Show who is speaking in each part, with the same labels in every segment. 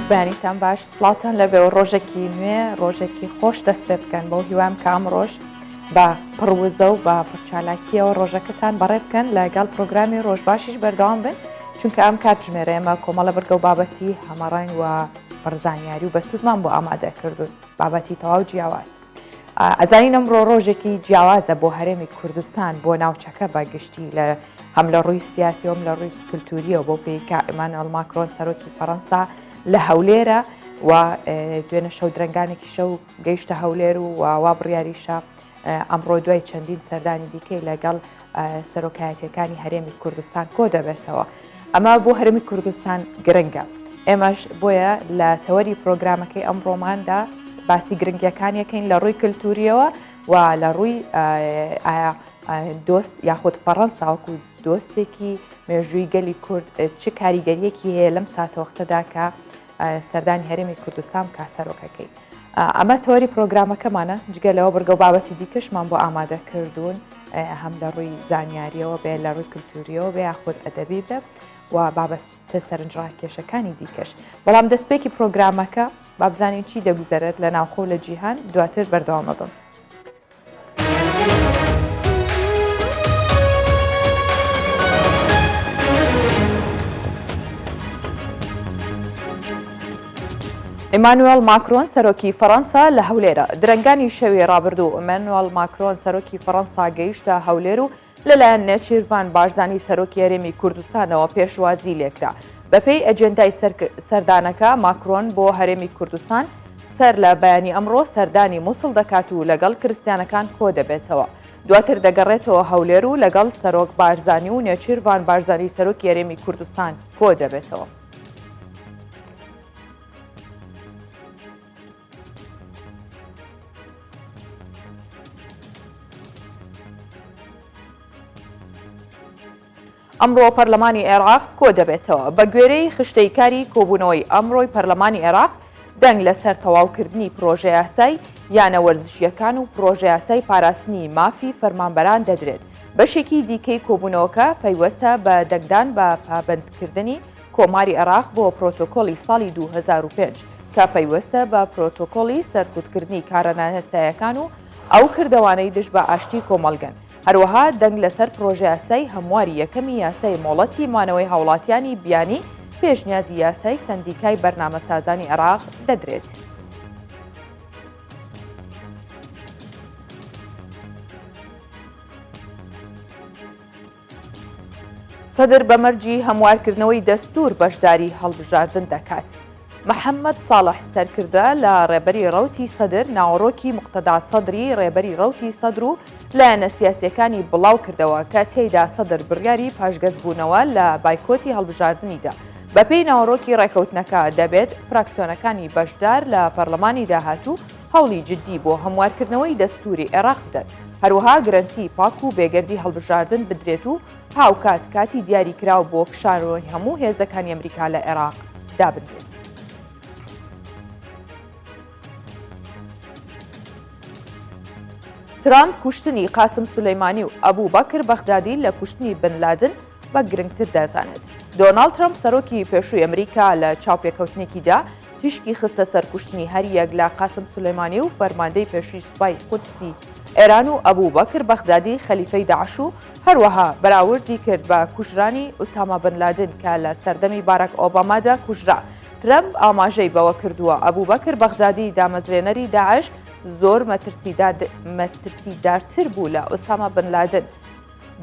Speaker 1: بەیانیتان باش سڵاتان لەبێ و ڕۆژێکی نوێ ڕۆژێکی خۆش دەست پێ بکەن بۆ هیوام کە ئەم ڕۆژ بە پڕوزە و بە پرچالاکیەوە ڕۆژەکەتان بەڕێ بکەن لەگەڵ پرۆگرامی ڕۆژ باشیش بەردەوام بن چونکە ئەم کات ژمێرە ئێمە کۆمەڵە بەرگە و بابەتی هەمەڕەنگ و بەرزانیاری و بەسوودمان بۆ ئامادە کردوون بابەتی تەواو جیاواز. ئەزانین ئەمڕۆ ڕۆژێکی جیاوازە بۆ هەرێمی کوردستان بۆ ناوچەکە بەگشتی لە هەم لە ڕووی سیاسیۆم لە ڕووی کللتوریەوە بۆ پێیکە ئیمانوئێل ماکرۆن سەرۆکی فەڕەنسا لە هەولێرە و دوێنە شەو درەنگانێکی شەو گەیشتە هەولێر و وا بڕیاریشە ئەمڕۆ دوای چەندین سەردانی دیکەی لەگەڵ سەرۆکایەتیەکانی هەرێمی کوردستان کۆ دەبێتەوە. ئەمە بۆ هەرێمی کوردستان گرنگە. ئێمەش بۆیە لە تەوەری پرۆگرامەکەی ئەمڕۆماندا باسی گرنگیەکانیەکەین لە ڕووی کللتوریەوە و لە ڕووی دۆست یاخود فەڕەنسا وەکو دۆستێکی مێژووی گەلی کورد چ کاریگەریەکی هەیە لەم ساتەوەختەدا کە سەردانی هەرێمی کوردستان کا سەرۆکەکەی. ئەمە تەوەری پرۆگرامەکەمانە جگەلەوە بەرگە و بابەتی دیکەشمان بۆ ئامادە کردوون هەم لە ڕووی زانیاریەوە بێ لە ڕووی کللتوریەوە بێ یاخود ئەدەبی بێ و بابەتە سەرنجڕاکێشەکانی دیکەش. بەڵام دەستپێکی پرۆگرامەکە با بزانین چی دەگوزارێت لە ناوخۆ لە جیهان دواتر بەردەوامە بم. ئیمانوئێل ماکرۆن سەرۆکی فەڕەنسا لە هەولێرە. درەنگانی شەوی ڕابردوو ئیمانوئێل ماکرۆن سەرۆکی فەڕەنسا گەیشتە هەولێر و لەلایەن نێچیروان بارزانی سەرۆکی هەرێمی کوردستانەوە پێشوازی لێکرا. بەپێی ئەجێندای سەردانەکە ماکرۆن بۆ هەرێمی کوردستان سەر لە بەیانی ئەمڕۆ سەردانی مووسڵ دەکات و لەگەڵ کریستیانەکان کۆ دەبێتەوە. دواتر دەگەڕێتەوە هەولێر و لەگەڵ سەرۆک بارزانی و نێچیروان بارزانی سەرۆکی هەرێمی کوردستان کۆ دەبێتەوە. ئەمڕۆ پەرلەمانی عێراق کۆ دەبێتەوە. بە گوێرەی خشتەی کاری کۆبوونەوەی ئەمڕۆی پەرلەمانی عێراق دەنگ لەسەر تەواوکردنی پرۆژە یاسای یانە وەرزشیەکان و پرۆژە یاسای پاراستنی مافی فەرمانبەران دەدرێت. بەشێکی دیکەی کۆبوونەوەکە پەیوەستە بە دەنگدان بە پابەندکردنی کۆماری عێراق بۆ پرۆتۆکۆلی ساڵی 2005 کە پەیوەستە بە پرۆتۆکۆلی سەرکوتکردنی کارەناسایەکان و ئەو کردەوانەی دژ بە ئاشتی کۆمەڵگەن. هەروەها دەنگ لەسەر پرۆژە یاسای هەمواری یەکەمی یاسای مۆڵەتی مانەوەی هاوڵاتیانی بیانی پێشنیازی یاسای سەندیکای بەرنامەسازانی عێراق دەدرێت. سەدر بەمەرجی هەموارکردنەوەی دەستوور بەشداری هەڵبژاردن دەکات. محەممەد ساڵح سەرکردە لە ڕێبەری ڕەوتی سەدر ناوەڕۆکی موقتەدا سەدری ڕێبەری ڕەوتی سەدر و لایەنە سیاسیەکانی بڵاو کردەوە کە تێیدا سەدر بڕیاری پاشگەزبوونەوە لە بایکۆتی هەڵبژاردننیدا. بەپێی ناوەڕۆکی ڕێکەوتنەکە دەبێت فراکسیۆنەکانی بەشدار لە پەرلەمانی داهاتوو هەوڵی جددی بۆ هەموارکردنەوەی دەستوری عێراق بدەن. هەروەها گرنتی پاک و بێگەردی هەڵبژاردن بدرێت و هاوکات کاتی دیاریکراو بۆ کشانەوەی هەموو هێزەکانی ئەمریکا لە عێراق دابدرێت. ترامپ کوشتنی قاسم سولەیمانی و ئەبوو بەکر بەغدادی لە کوشتنی بن لادن بە گرنگتر دەزانێت. دۆناڵد ترامپ سەرۆکی پێشووی ئەمریکا لە چاوپێکەوتنێکیدا تیشکی خستە سەرکوشتنی هەریەک لە قاسم سولەیمانی و فەرماندەی پێشووی سوپای قودسی ئێران و ئەبوو بەکر بەغدادی خەلیفەی داعش و هەروەها بەراوردی کرد بە کوژرانی ئوسامە بن لادن کە لە سەردەمی باراک ئۆبامادا کوژرا. ترامپ ئاماژەی بەوە کردووە ئەبوو بەکر بەغدادی دامەزرێنەری داعش زۆر مەترسیدارتر بوو لە ئوسامە بن لادن.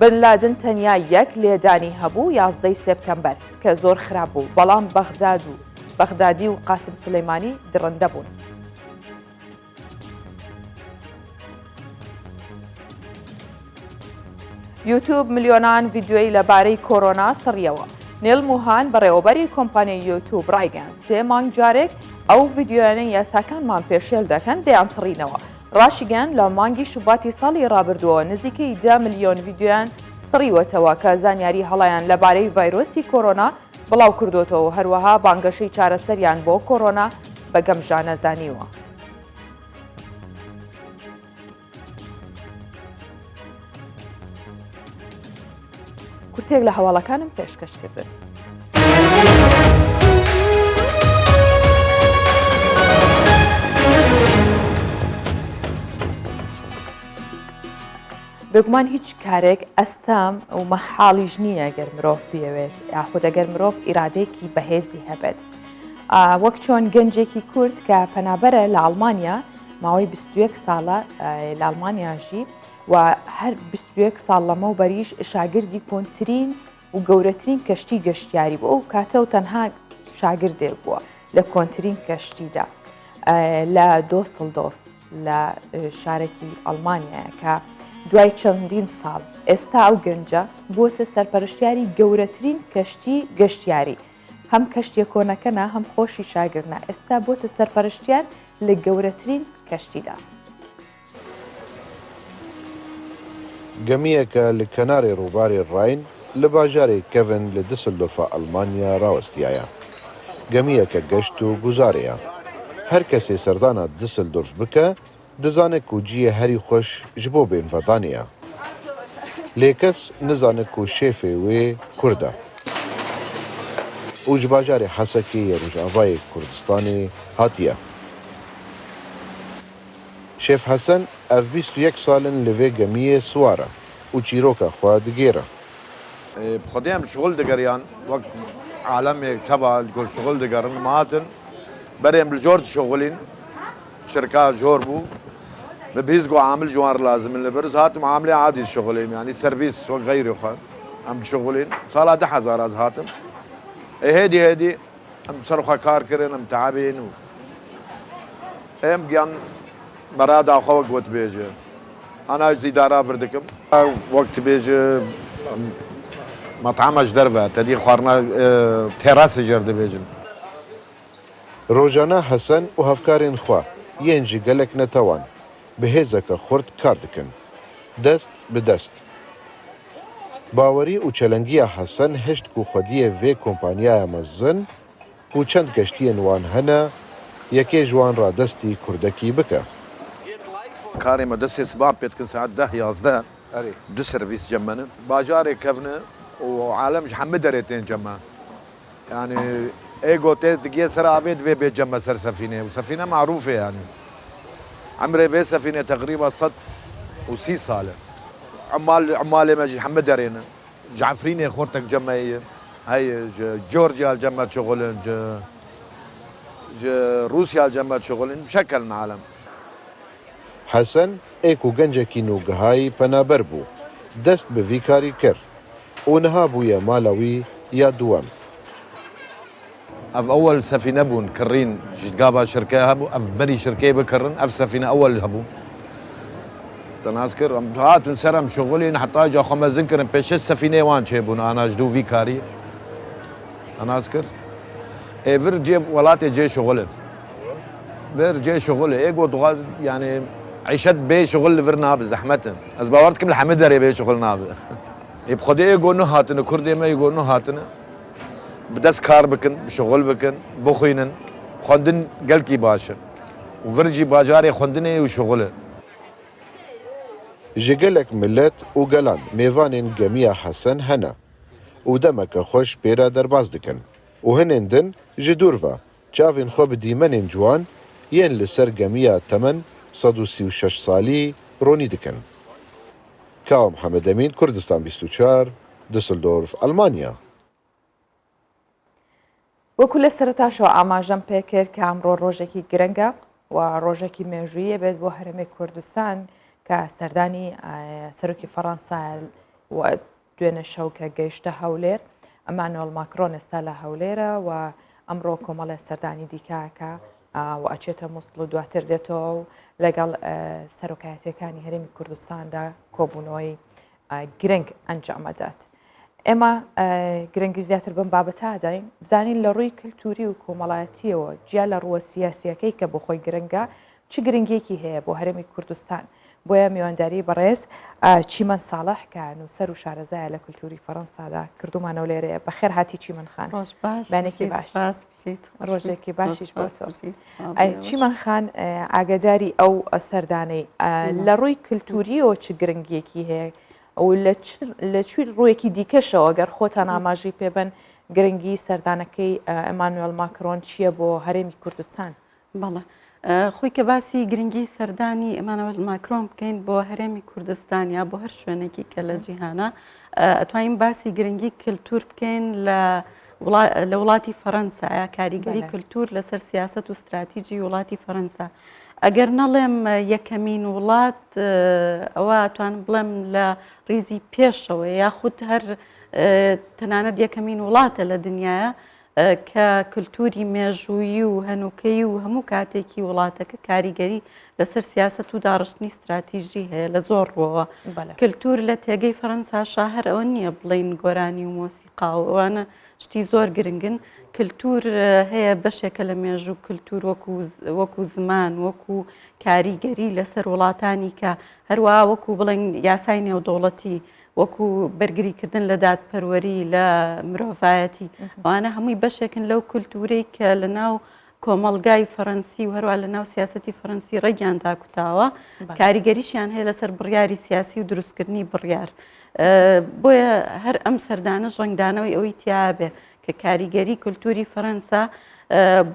Speaker 1: بن لادن تەنیا یەک لێدانی هەبوو 11 سێپتەمبەر کە زۆر خراپ بوو، بەڵام بەغدادی و قاسم سولەیمانی درڕندە بوون. یوتیوب ملیۆنان ڤیدیۆی لەبارەی کۆرۆنا سڕیەوە. نیل موهان بەڕێوەبەری کۆمپانیای یوتیوب ڕایگەیاند 3 مانگ جارێک ئەو ڤیدیۆیانە یاساکانمان پێشێل دەکەن دەیان سڕینەوە. ڕاشیگەیاند لە مانگی شوباتی ساڵی ڕابردووە نزیکەی 10 ملیۆن ڤیدیۆیان سڕیوەتەوە کە زانیاری هەڵایان لەبارەی ڤایرۆسی کۆرۆنا بڵاو کردوتەوە هەروەها بانگەشەی چارەسەریان بۆ کۆرۆنا بە گەمژانە زانیوە. کورتێک لە هەواڵەکانم پێشکەشکردن. بێگومان هیچ کارێک ئەستام و مەحاڵیش نییە گەر مرۆڤ بێوێت یاخود ئەگەر مرۆڤ ئیرادەیەکی بەهێزی هەبێت وەک چۆن گەنجێکی کورد کە پەنابەرە لە ئەڵمانیا ماوەی 21 ساڵە لە ئەڵمانیاژی و هەر 21 ساڵ لەمە و بەریش شاگردی کۆنترین و گەورەترین کەشتی گەشتیاری بوو ئەو کاتە و تەنها شاگردێک بووە لە کۆنترین کەشتیدا لە دۆسڵدۆف لە شارێکی ئەڵمانیایە کە دوای چەندین ساڵ ئێستا ئەو گەنجە بووەتە سەرپەرشتیاری گەورەترین کەشتی گەشتیاری هەم کەشتیە کۆنەکەنا هەم خۆشی شاگردنا ئێستا بووەتە سەرپەرشتیار لە گەورەترین کەشتیدا.
Speaker 2: گەمیەکە لە کەناری ڕووباری ڕاین لە باژارێک کەڤن لە دسلدۆرفە ئەڵمانیا ڕاوەستیایە. گەمیەکە گەشت و گوزارەیە. هەر کەسێ سەردانە دسلدۆرف بکە دەزانێت و جیە هەری خۆش ji بۆ بێنڤەدانەیە. لێ کەس نزانێت و شێفێ وێ کوردە. و ji bajarê Hesekê yê Rojavayê Kurdistanê hatiye. Şêf Hesen ev 21 salin li vê gemiyê swar e û çîroka xwe digêre.
Speaker 3: بخدي هم شغل دقريان وقت عالمي تبع يقول شغل دقرن ماتن بريم بالجورد شغلين شركات جوربو ببيزقوا عامل جوار لازم اللي برز هاتم عاملة عادي الشغلين يعني سيرفيس وغيره خا هم شغلين صار 10,000 از هاتم هدي هم صرخة كار كرن هم تعبين هم جان مراد أخوة قوت بيجي أنا زيدارا فردكم وقت بيجي مطعمش دربه تدي خوارنا تراس جرد بيجن
Speaker 2: Rojana Hesen û hevkarên xwe yên jî gelek netewan bi hêzeke xurt kar dikin. Dest bi dest. Bawerî û çelengiya Hesen hişt ku xwediyê vê kompanyaya mezin û çend geştiyên wan hene yekê ji wan ra destî kurdekî bike.
Speaker 3: كاري مدرسة سباب بيتكن ساعات 10 11 دو سيرفيس جمنا باجاري كفنا وعالم حمد دريتين جمع يعني ايجو تيجي سر عبيد في بيت جمع سر سفينه وسفينه معروفه يعني عمري في سفينه تقريبا صد وسي صاله عمال ماجي حمد درينا جعفريني خورتك جمعيه هاي جورجيا الجمع شغلن روسيا الجمع شغلن بشكل العالم
Speaker 2: Hesen êk û gencekî nûgihayî penaber bû, dest bi vî karî kir û niha bûye mala wî ya duwem.
Speaker 3: اف اول سفينه بون كرين جابا شركه هبو اف بري شركه بكرن اف سفينه اول هبو تناسكر هات سرم شغلين حتى اجا خمس ذكر بيش السفينه وان شيبون انا جدو في كاري انا اذكر ايفر جيب ولاتي جي شغله بير جي شغله ايجو دغاز يعني عيشت بي شغل فرناب زحمتن از باورتكم الحمد دري بي شغل ناب يبخدي ايجو نو هاتن كردي ما يجو نو هاتن بدس كار بكن شغل بكن بخوينن خوندن قلكي باشا وفرجي باجاري خوندني وشغله
Speaker 2: Ji gelek millet û gelan mêvanên gemiya Hesen hene û demeke xweş pêra derbas dikin û hinên din ji dûr ve çavên xwe bi dîmenên ciwan yên li ser gemiya temen 136 salî ronî dikin. Kaw Mihemed Emîn, Kurdistan 24, Düsseldorf, Almanya.
Speaker 1: وەکو لە سەرەتاشەوە ئاماژەم پێکرد کە ئەمڕۆ ڕۆژێکی گرنگە و ڕۆژێکی مێژوویە بێت بۆ هەرێمی کوردستان کە سەردانی سەرۆکی فەڕەنسا و دوێنێ شەو کە گەیشتە هەولێر ئەمانوێڵ ماکرۆن ئێستا لە هەولێرە و ئەمڕۆ کۆمەڵێ سەردانی دیکاکە و ئەچێتە مووسڵ و دواتر دێتەوە و لەگەڵ سەرۆکایەتیەکانی هەرێمی کوردستاندا کۆبوونەوەی گرنگ ئەنجامەدات. ئێمە گرنگی زیاتر بم بابەتە داین بزانین لە ڕووی کللتوری و کۆمەڵایەتیەوە جیا لە ڕووە سیاسیەکەی کە بۆ خۆی گرنگە چ گرنگێکی هەیە بۆ هەرێمی کوردستان بۆیە میوانداری بەڕێز چیمەن ساڵح کە نووسەر و شارەزایە لە کللتوری فەڕەنسادا کردومانەوە لێرەیە بەخێر هاتی چیمەن خان بانێکی باش ڕۆژێکی باشیش بۆ تۆ چیمەن خان ئاگداری ئەو سەردانەی لە ڕووی کللتوریەوە چ گرنگێکی هەیە ئەو لە چی ڕوویەکی دیکەشەوە گەر خۆتان ئاماژەی پێبن گرنگی سەردانەکەی ئەمانوێڵ ماکرۆن چییە بۆ هەرێمی کوردستان؟
Speaker 4: بەڵێ خۆی کە باسی گرنگی سەردانی ئەمانەوە ماکرۆم بکەین بۆ هەرێمی کوردستان یا بۆ هەر شوێنێکی کە لە جیهانە ئەتوانین باسی گرنگی کللتور بکەین لە وڵاتی فەڕەنسا یا کاریگەری کللتور لەسەر سیاست و استراتیژی وڵاتی فەڕەنسا. ئەگەر نەڵێم یەکەمین وڵات ئەوە توانم بڵێم لە ریزی پێشەوە یاخود هەر تەنانەت یەکەمین وڵاتە لە دنیاە کە کللتوری مێژوویی و هەنووکەی و هەموو کاتێکی وڵاتەکە کاریگەری لەسەر سیاست و داڕشتنی استراتیژی هەیە لە زۆر ڕۆوە. کللتور لە تێگەی فەڕەنسا شاهر ئەوە نییە بڵین گۆرانی و مۆسیقا و ئەوانە شتی زۆر گرنگن. کللتور هەیە بەشێکە لە مێژوو کللتور وەکو زمان وەکو کاریگەری لەسەر وڵاتانی کە هەروە وەکو بڵین یاسای نێودەوڵەتی وەکو بەرگریکردن لە دادپەروەری لە مرۆڤایەتی ئەوانە هەمووی بەشێکن لەو کللتورەی کە لە ناو کۆمەڵگای فەڕەنسی و هەروە لە ناو سیاسەتی فەڕەنسی ڕێگیان داکوتاوە کاریگەریشیان هەیە لەسەر بڕیاری سیاسی و دروستکردنی بڕیار. بۆیە هەر ئەم سەردانە ڕنگدانەوەی ئەوەی تیابێ کە کاریگەری کللتوری فەڕەنسا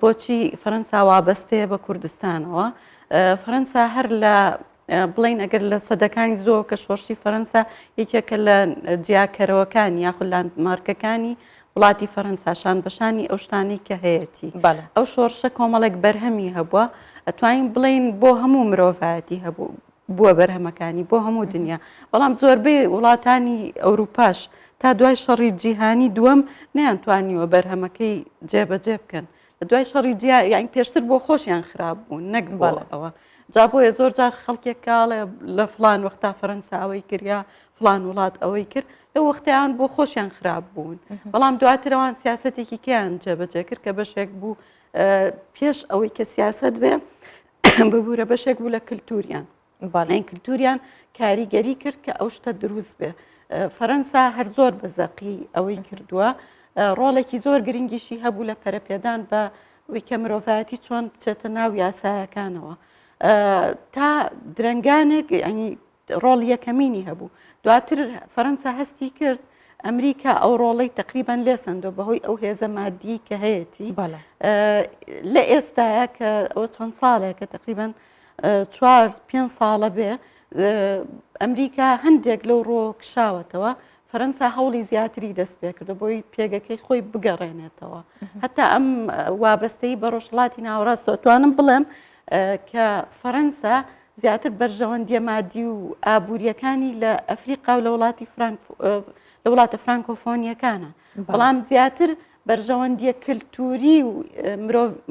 Speaker 4: بۆچی فەڕەنسا وابەستەیە بە کوردستانەوە. فەڕەنسا هەر لە بڵین ئەگەر لە سەدەکانی زۆر کە شۆڕشی فەڕەنسا یەکێکە لە جیاکەرەوەکانی یاخود لاندمارکەکانی وڵاتی فەڕەنساشان بەشانی ئەو شتانی کە هەیەی ئەو شۆڕشە کۆمەڵێک بەرهەمی هەبووە ئەتوانین بڵین بۆ هەموو مرۆڤایەتی هەبوو بووە بەرهەمەکانی بۆ هەموو دنیا. بەڵام زۆربەی وڵاتانی ئەوروپاش تا دوای شەڕی جیهانی دووەم نەیانتوانیوە بەرهەمەکەی جێبەجێ بکەن. لە دوای شەڕی یان پێشتر بۆ خۆشیان خراپ بوون نەک بەڵەوە. جا بۆیە زۆر جار خەڵکێک کاڵێ لە فلان وەختا فەڕەنسا ئەوەی کردیا فلان وڵات ئەوەی کرد لە وەختیان بۆ خۆشیان خراپ بوون. بەڵام دواترەوان سیاسەتێکی کیان جێبەجێ کرد کە بەشێک بوو پێش ئەوەی کە سیاست بێ ببوورە بەشێک بوو لە کللتوریان. این کللتوریان کاریگەری کرد کە ئەو شتە دروست بێ. فەڕەنسا هەر زۆر بەزەقی ئەوەی کردووە ڕۆڵێکی زۆر گرنگیشی هەبوو لە پەرەپێدان بە ئەوەی کە مرۆڤایەتی چۆن بچێتە ناو یاسایەکانەوە. تا درنگانێک ڕۆڵ یەکەمینی هەبوو. دواتر فەڕەنسا هەستی کرد ئەمریکا ئەو ڕۆڵەی تقریبان لێسەندۆ بەهۆی ئەو هێزە مادی کە هەیەی لە ئێستاە کە ئەوە چەند ساڵێکە تقریبان 4-5 ساڵە بێ ئەمریکا هەندێک لەو ڕۆ کشاوەتەوە. فەڕەنسا هەوڵی زیاتری دەست پێ کردو بۆی پێگەکەی خۆی بگەڕێنێتەوە. هەتا ئەم وابەستەی بە ڕۆژهڵاتی ناوەڕاستەوە توانم بڵێم کە فەڕەنسا زیاتر بەرژەوەندیە مادی و ئابوووریەکانی لە ئەفریقا و لە وڵاتە فرانکۆفۆنیەکانە. بەڵام زیاتر بەرژەوەندیە کللتوری و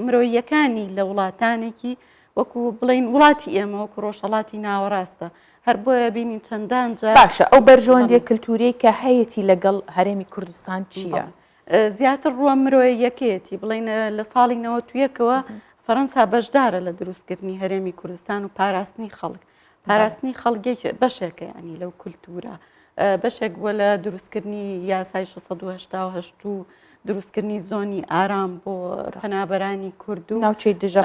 Speaker 4: مرۆییەکانی لە وڵاتانێکی وەکو بڵین وڵاتی ئێمە وەکو ڕۆژهەڵاتی ناوەڕاستە. هەر بۆیە بینین چەندان جار
Speaker 1: باشە ئەو بەرژەوەندیە کللتوری کە هەیەی لەگەڵ هەرێمی کوردستان چییە؟
Speaker 4: زیاتر ڕووە مرۆییەکەیەتی بڵین لە ساڵی 91ەوە فەڕەنسا بەشدارە لە دروستکردنی هەرێمی کوردستان و پاراستنی خەڵک. پاراستنی خەڵگێک بەشێکە ینی لەو کللتورە بەشێک بووە لە دروستکردنی یاسای 688 و دروستکردنی زۆنی ئارام بۆ پەنابەرانی کورد و
Speaker 1: ناوچەی دژە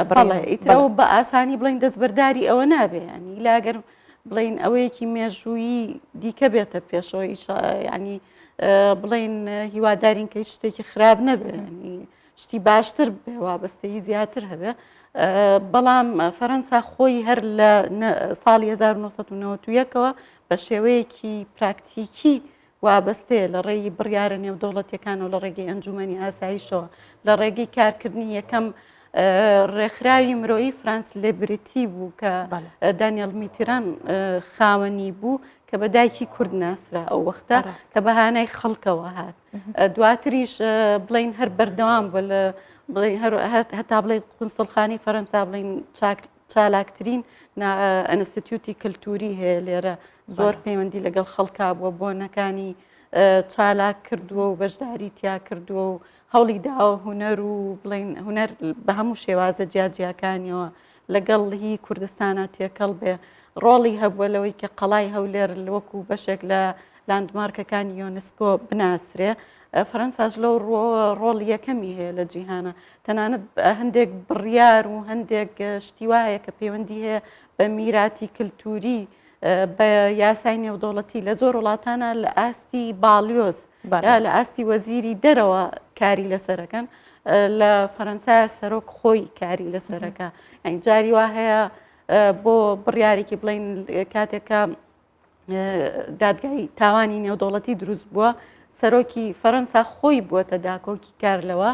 Speaker 4: ئیترەوە بە ئاسانی بڵین دەستبەرداری ئەوە نابێ ینی لاگەر بڵین ئەوەیەکی مێژوویی دیکە بێتە پێشەوە ینی بڵین هیوادارین کە هیچ شتێکی خراپ نەبێنی شتی باشتر بێ وابەستەی زیاتر هەبێ. بەڵام فەڕەنسا خۆی هەر لە ساڵی 1991ەوە بە شێوەیەکی پراکتیکی وابەستەیە لە ڕێی بڕیارە نێودەوڵەتیەکان و لە ڕێگەی ئەنجومەنی ئاسایشەوە لە ڕێگەی کارکردنی یەکەم ڕێکخراوی مرۆیی فرانس لێبرتی بوو کە دانیێل میتیران خاوەنی بوو کە بە دایکی کورد ناسرا ئەو وەختە کە بەهانای خەڵکەوە هات. دواتریش بڵین هەر بەردەوام بە لە هەتا بڵێ قونسڵخانی فەڕەنسا بڵین چالاکترین ئەنستیتیوتی کللتوری هەیە لێرە زۆر پەیوەندی لەگەڵ خەڵکا بووە بۆنەکانی چالاک کردووە و بەشداری تیا کردووە و هەوڵی داوە هوەر و بڵین هوەر بە هەموو شێوازە جیاجیاکانیەوە لەگەڵ هی کوردستانە تێکەڵ بێ. ڕۆڵی هەبووە لەوەی کە قەڵای هەولێر وەکو بەشێک لە لاندمارکەکانی یۆنسکۆ بناسرێ. فەڕەنساش لەو ڕۆڵ یەکەمی هەیە لە جیهانە تەنانەت هەندێک بڕیار و هەندێک شتی وایە کە پەیوەندی هەیە بە میراتی کللتوری بە یاسای نێودەوڵەتی لە زۆر وڵاتانە لە ئاستی باڵیۆز لە ئاستی وەزیری دەرەوە کاری لەسەرەکەن. لە فەرەنسا سەرۆک خۆی کاری لەسەرەکە ئەین جاری وا هەیە بۆ بڕیارێکی بڵین کاتێکە دادگای تاوانی نێودوڵەتی دروست بووە سەرۆکی فەرەنسا خۆی بووەتە داکۆکی کار لەوە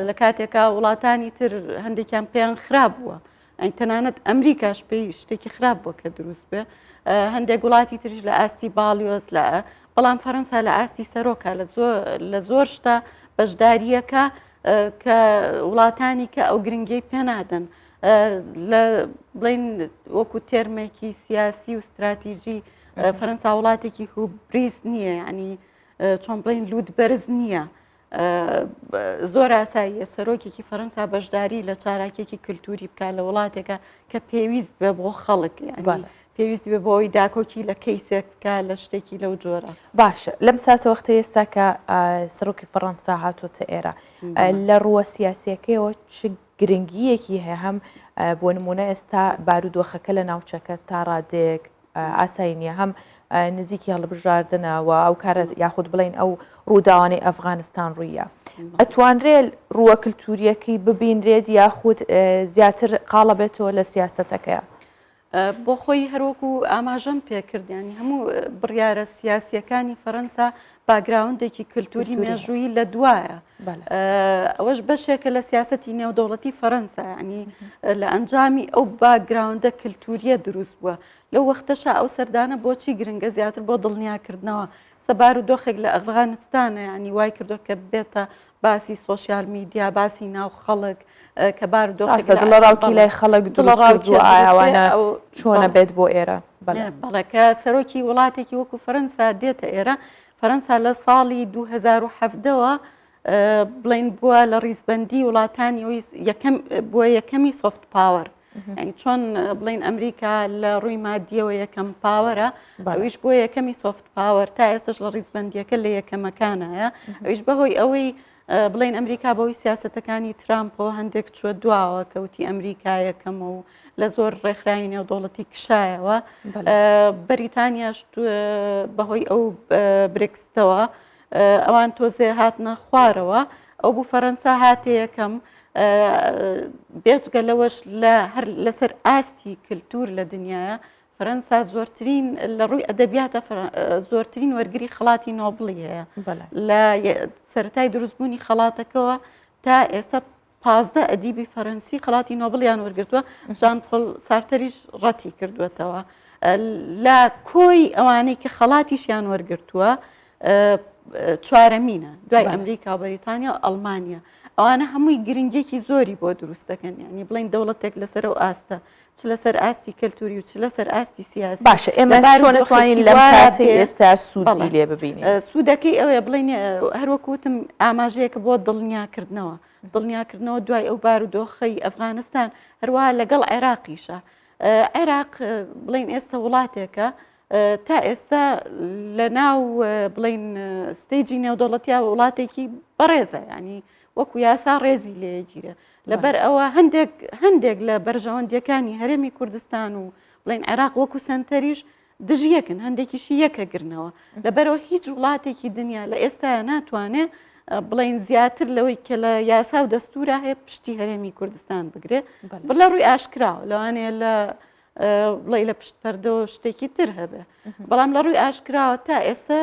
Speaker 4: لە کاتێکا وڵاتانی تر هەندێکیان پێیان خراپ بووە ئەین تەنانەت ئەمریکاش پێی شتێکی خراپ بووە کە دروست بێ هەندێک وڵاتی تریش لە ئاستی باڵیۆز لە بەڵام فەرەنسا لە ئاستی سەرۆکە لە زۆر شتە بەشداریەکە کە وڵاتانی کە ئەو گرنگی پێنادەن لە بڵین وەکو تێرمێکی سیاسی و استراتیژی فەرەنسا وڵاتێکی هوبریز نییە ینی چۆن بڵین لود بەرز نییە زۆر ئاساییە سەرۆکێکی فەرەنسا بەشداری لە چالاکێکی کللتوری بکات لە وڵاتێکە کە پێویست بێ بۆ خەڵک پێویست بێ بۆ ئەوی داکۆکی لە کەیسێک بکە لە شتێکی لەو جۆرە
Speaker 1: باشە لەم ساتەوەختە ئێستا کە سەرۆکی فەڕەنسا هاتوۆتە ئێرە لە ڕووە سیاسیەکەیەوە چ گرنگیەکی هەیە هەم بۆ نمونە ئێستا بارودۆخەکە لە ناوچەکە تا ڕادێک ئاسایی نیە هەم نزیکی هەڵبژاردنەوە ئەو کارە یاخود بڵین ئەو ڕووداوانەی ئەفغانستان ڕوویە ئەتوانرێت ڕووە کللتوریەکەی ببینرێت یاخود زیاتر قاڵە بێتەوە لە سیاستەکەیە
Speaker 4: بۆ خۆی هەروەکو ئاماژەم پێکردیانی هەموو بڕیارە سیاسیەکانی فەرەنسا باگراوندێکی کللتوری مێژووی لە دوایە ئەوەش بەشێکە لە سیاسەتی نێودەوڵەتی فەرەنسا ینی لە ئەنجامی ئەو باگراوندە کللتوریە دروست بووە لەو وەختەشە ئەو سەردانە بۆچی گرنگە زیاتر بۆ دڵنیاکردنەوە سەبار و دۆخێک لە ئەفغانستانە ینی وای کردو کە بێتە باسی سۆسیال میدیا باسی ناو خەڵک کە بار
Speaker 1: دڵڕاوکی لای خەڵک دڵڕاوانە چۆنە بێت بۆ ئێرە
Speaker 4: بەڵەکە سەرۆکی وڵاتێکی وەکو فەرەنسا دێتە ئێرە فەرەنسا لە ساڵی 2017ەوە بڵین بووە لە ڕیزبەندی وڵاتانی بووە یەکەمی سۆفت پاوەر یعنی چۆن بڵین ئەمریکا لە ڕووی مادیەوە یەکەم پاوەرە ئەویش بۆ یەکەمی سۆفت پاوەر تا ئێستش لە ڕیزبەندیەکە لە یەکەمەکانایە ئەویش بەهۆی ئەوەی بڵین ئەمریکا بەوەی سیاسەتەکانی ترامپەوە هەندێک چوە دواوە کەوتی ئەمریکا یەکەمە و لە زۆر ڕێکخراوی نێودوڵەتی کشایەوە بەریتانیاش بەهۆی ئەو برێکستەوە ئەوان تۆزێ هاتنە خوارەوە ئەو بوو فەرەنسا هاتێ یەکەم بێجگە لەوەش هەر لەسەر ئاستی کللتور لە دنیاە فەرەنسا زۆرترین لە ڕووی ئەدەبیاتە زۆرترین وەرگری خەڵاتی نۆبڵی هەیە لە سەرەتای دروستبوونی خەڵاتەکەەوە تا ئێستا 15 ئەدیبی فەرەنسی خەڵاتی نۆبڵیان وەرگرتووە ژان پۆڵ سارتەریش ڕەتی کردوێتەوە لە کۆی ئەوانەی کە خەڵاتیشیان وەرگرتووە چوارەمینە دوای ئەمریکا و بەریتانیا و ئەڵمانیا ئەوانە هەمووی گرنگێکی زۆری بۆ دروستەکەن ینی بڵین دەوڵەتێک لەسەر و ئاستە چ لەسەر ئاستی کەلتوری و چ لەسەر ئاستی سیاسی
Speaker 1: باشە ئێمە چۆن نتوانین لەم کاتی ئێستا سوودی لێ ببینین
Speaker 4: سوودەکەی ئەوەیە بڵین هەروەکوتم ئاماژەیەکە بۆ دڵنیاکردنەوە دوای ئەو بارودۆخەی ئەفغانستان هەروەها لەگەڵ عێراقیشە عێراق بڵین ئێستا وڵاتێکە تا ئێستا لە ناو بڵین ستێجی نێودوڵەتیا وڵاتێکی بەڕێزە ینی وەکو یاسا ڕێزی لێگیرە لەبەر ئەوە هەندێک لە بەرژەوەندیەکانی هەرێمی کوردستان و بڵین عێراق وەکو سنتەریش دژیەکن هەندێکیشی یەکەگرنەوە لەبەرەوە هیچ وڵاتێکی دنیا لە ئێستاە ناتوانێت بڵین زیاتر لەوەی کە لە یاسا و دەستورە هەیە پشتی هەرێمی کوردستان بگرێت لە ڕووی ئاشکراوە لەوانەیە بڵێ لە پشتپەردەوە شتێکی تر هەبێ بەڵام لە ڕووی ئاشکراوە تا ئێستا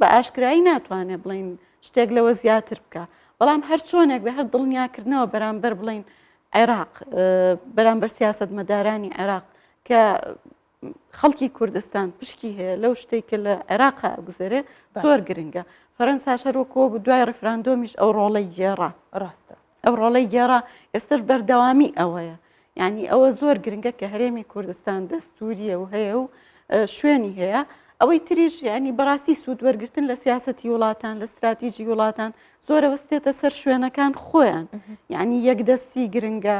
Speaker 4: بە ئاشکرایی ناتوانێت بڵین شتێک لەوە زیاتر بکە بەڵام هەر چۆنێک بە هەر دڵنیاکردنەوە بەرامبەر بڵین عێراق بەرامبەر سیاست مەدارانی عێراق کە خەڵکی کوردستان پشکی هەیە لەو شتێککە لە عێراقا گوزارێ زۆر گرنگە فەرەنسا شەرۆکەوە بوو دوای ڕفراندۆمیش ئەو ڕۆڵەی گێڕا
Speaker 1: ڕاستە
Speaker 4: ئەو ڕۆڵەی گێڕا ئێستش بەردەوامی ئەوەیە یعنی ئەوە زۆر گرنگە کە هەرێمی کوردستان دەستوریە و هەیە و شوێنی هەیە ئەوەی تریش ینی بەڕاستی سوودوەرگرتن لە سیاسەتی وڵاتان لە استراتیژی وڵاتان زۆرە وەستێتە سەر شوێنەکان خۆیان یعنی یەکدەستی گرنگە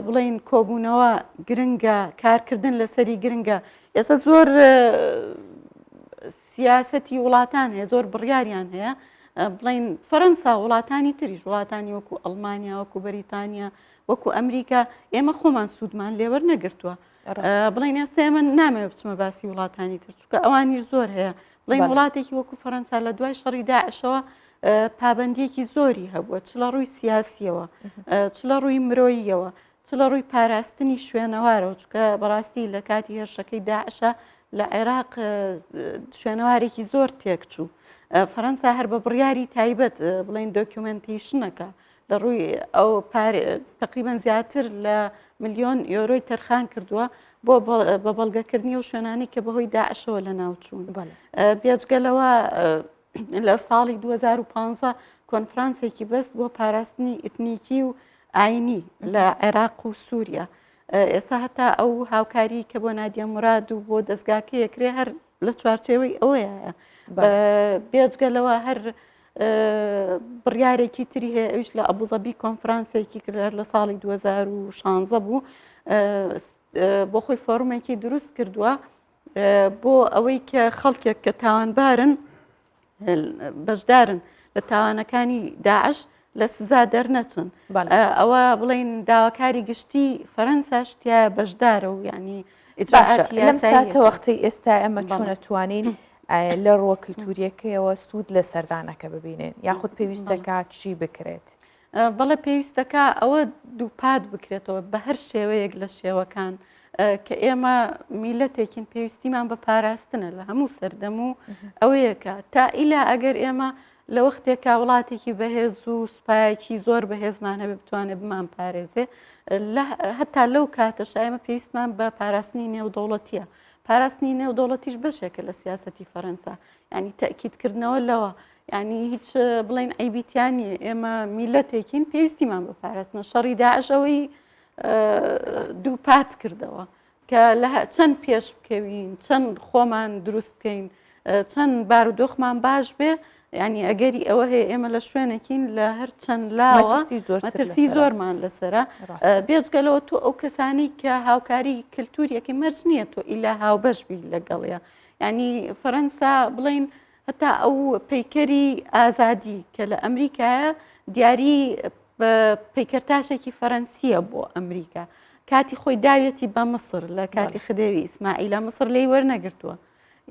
Speaker 4: بڵین کۆبوونەوە گرنگە کارکردن لەسەری گرنگە ئێستا زۆر سیاسەتی وڵاتان هەیە زۆر بڕیاریان هەیە بڵین فەرەنسا وڵاتانی تریش وڵاتانی وەکو ئەڵمانیا وەکو بەریتانیا وەکو ئەمریکا ئێمە خۆمان سوودمان لێوەر نەگرتووە بڵین ئێستا ئێمە نامەوێت بچمە باسی وڵاتانی تر چونکە ئەوانیش زۆر هەیە بڵین وڵاتێکی وەکو فەرەنسا لە دوای شەڕی داعشەوە پابندیەکی زۆری هەبووە چ لە ڕووی سیاسیەوە چ لە ڕووی مرۆییەوە چ لە ڕووی پاراستنی شوێنەوارەوە چکە بەڕاستی لە کاتی هێرشەکەی داعشە لە عێراق شوێنەوارێکی زۆر تێکچوو فەرەنسا هەر بە بڕیاری تایبەت بڵین دۆکیومنتیشنەکە لە ڕووی ئەو تقریبان زیاتر لە ملیۆن یۆرۆی تەرخان کردووە بۆ بە بەڵگەکردنی و شوێنانی کە بەهۆی داعشەوە لە ناوچوون بێجگەلەوە لە ساڵی 2015 کۆنفرانسێکی بەست بۆ پاراستنی ئتنیکی و ئاینی لە عێراق و سووریا ئێستا هەتا ئەو هاوکاری کە بۆ نادیە مراد و بۆ دەستگاکە یەکرێ هەر لە چوارچێوەی ئەوەیە بێجگەلەوە هەر بڕیارێکی تری هەیە ئەوش لە ئەبوظەبی کۆنفرانسێکی کرد لە ساڵی 2016 بوو بۆ خۆی فۆرمێکی دروست کردووە بۆ ئەوەی کە خەڵکێک کە تاوانبارن بەشدارن لە تاوانەکانی داعش لە سزا دەرنەچن ئەوە بڵین داواکاری گشتی فەرەنسا شتیا بەشدارە و ینی
Speaker 1: لەم ساتە وەختی ئێستا ئەمە چۆن نەتوانین لە ڕۆ کللتوریەکەیەوە سوود لە سەردانەکە ببینێن یاخود پێویستەکە چی بکرێت
Speaker 4: بەڵێ پێویستەکە ئەوە دووپات بکرێتەوە بە هەر شێوەیەک لە شێوەکان کە ئێمە میلەتێکین پێویستیمان بە پاراستنە لە هەموو سەردەم و ئەوەیەکە تا ئیلا ئەگەر ئێمە لە وەختێکا وڵاتێکی بەهێز و سوپایەکی زۆر بەهێزمانە بتوانێت بمان پارێزێ هەتا لەو کاتەش ئێمە پێویستمان بە پاراستنی نێودەوڵەتیە پاراستنی نێودەوڵەتیش بەشێکە لە سیاسەتی فەرەنسا ینی تەکیدکردنەوە لەوە ینی هیچ بڵین ئەیبیتیانی ئێمە میلەتێکین پێویستیمان بە پاراستنە شەڕی داعشەوەی دووپات کردەوە کە لە چەند پێش بکەوین چەند خۆمان دروست بکەین چەند بارودۆخمان باش بێ ینی ئەگەری ئەوە هەیە ئێمە لە شوێنێکین لە هەر چەند لاوە مەترسی زۆرمان لەسرە بێجگەلەوە تۆ ئەو کەسانی کە هاوکاری کللتوریەکی مەرج نییە تۆ ئیلا هاوبەش بی لەگەڵیە ینی فەرەنسا بڵین هەتا ئەو پەیکەری ئازادی کە لە ئەمریکایە دیاری پەیکەرتاشێکی فەرەنسیە بۆ ئەمریکا کاتی خۆی داوێتی بە مەسر لە کاتی خدێوی ئیسماعیل لە مەسر لی وەرنەگرتووە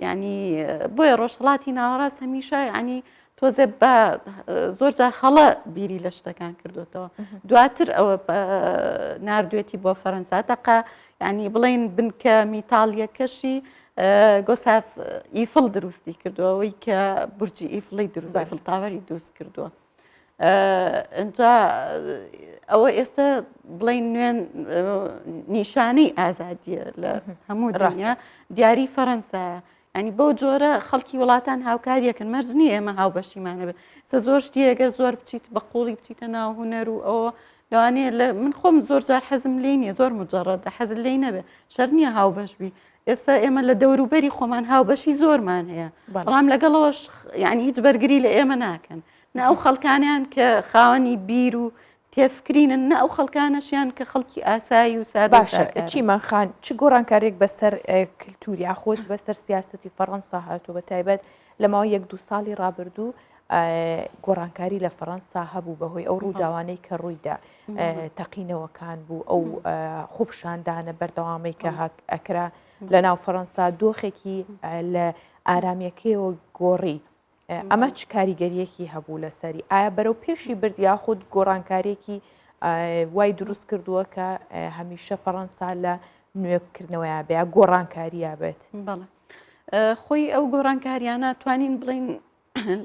Speaker 4: ینی بۆیە ڕۆژهڵاتی ناوەڕاست هەمیشە ینی تۆزێ بە زۆرجار هەڵە بیری لە شتەکان کردوێتەوە دواتر ئەوە نردوێتی بۆ فەرەنسا تەقا ینی بڵین بنکە میتاڵیەکەشی گۆستاف ئیفڵ دروستی کردووەوەی کە بورجی ئیفڵی دروست ئیفڵ تاوەری دروست کردووە ئەجا ئەوە ئێستا بڵین نوێن نیشانەی ئازادیە لە هەموو دنیا دیاری فەرەنسایە ینی بەو جۆرە خەڵکی وڵاتان هاوکاریەکەن مەرج نیە ئێمە هاوبەشیمانە بێت ئێستا زۆر شتی ئەگەر زۆر بچیت بە قوڵی بچیتە ناو هونەر و ئەوە لەوانەیە من خۆم زۆر جار حەزم لێ نییە زۆر مجەڕەدە حەزت لێ نەبێت شەر نییە هاوبەش بی ئێستا ئێمە لە دەوروبەری خۆمان هاوبەشی زۆرمان هەیە بەڵام لەگەڵەوەش ینی هیچ بەرگری لە ئێمە ناکەن نە ئەو خەڵکانیان کە خاوەنی بیر و تێفکرینن نە ئەو خەڵکانەشیان کە خەڵکی ئاسایی و سادە
Speaker 1: باشە چیمان خان چ گۆڕانکارێک بەسەر کللتوری یاخۆت بەسەر سیاسەتی فەرەنسا هاتوو بە تایبەت لەماوە 1-2 ساڵی ڕابردوو گۆڕانکاری لە فەرەنسا هەبوو بەهۆی ئەو ڕووداوانەی کە ڕوویدا تەقینەوەکان بوو ئەو خوبشاندانە بەردەوامی کە ئەکرا لە ناو فەرەنسا دۆخێکی لە ئارامیەکەیەوە گۆڕی ئەمە چ کاریگەریەکی هەبوو لەسەری ئایا بەرەو پێشی برد یاخود گۆڕانکارێکی وای دروست کردووە کە هەمیشە فەرەنسا لە نوێکردنەوەیە بێ گۆڕانکاریە بێت
Speaker 4: بەڵێ خۆی ئەو گۆڕانکاریانە توانین بڵین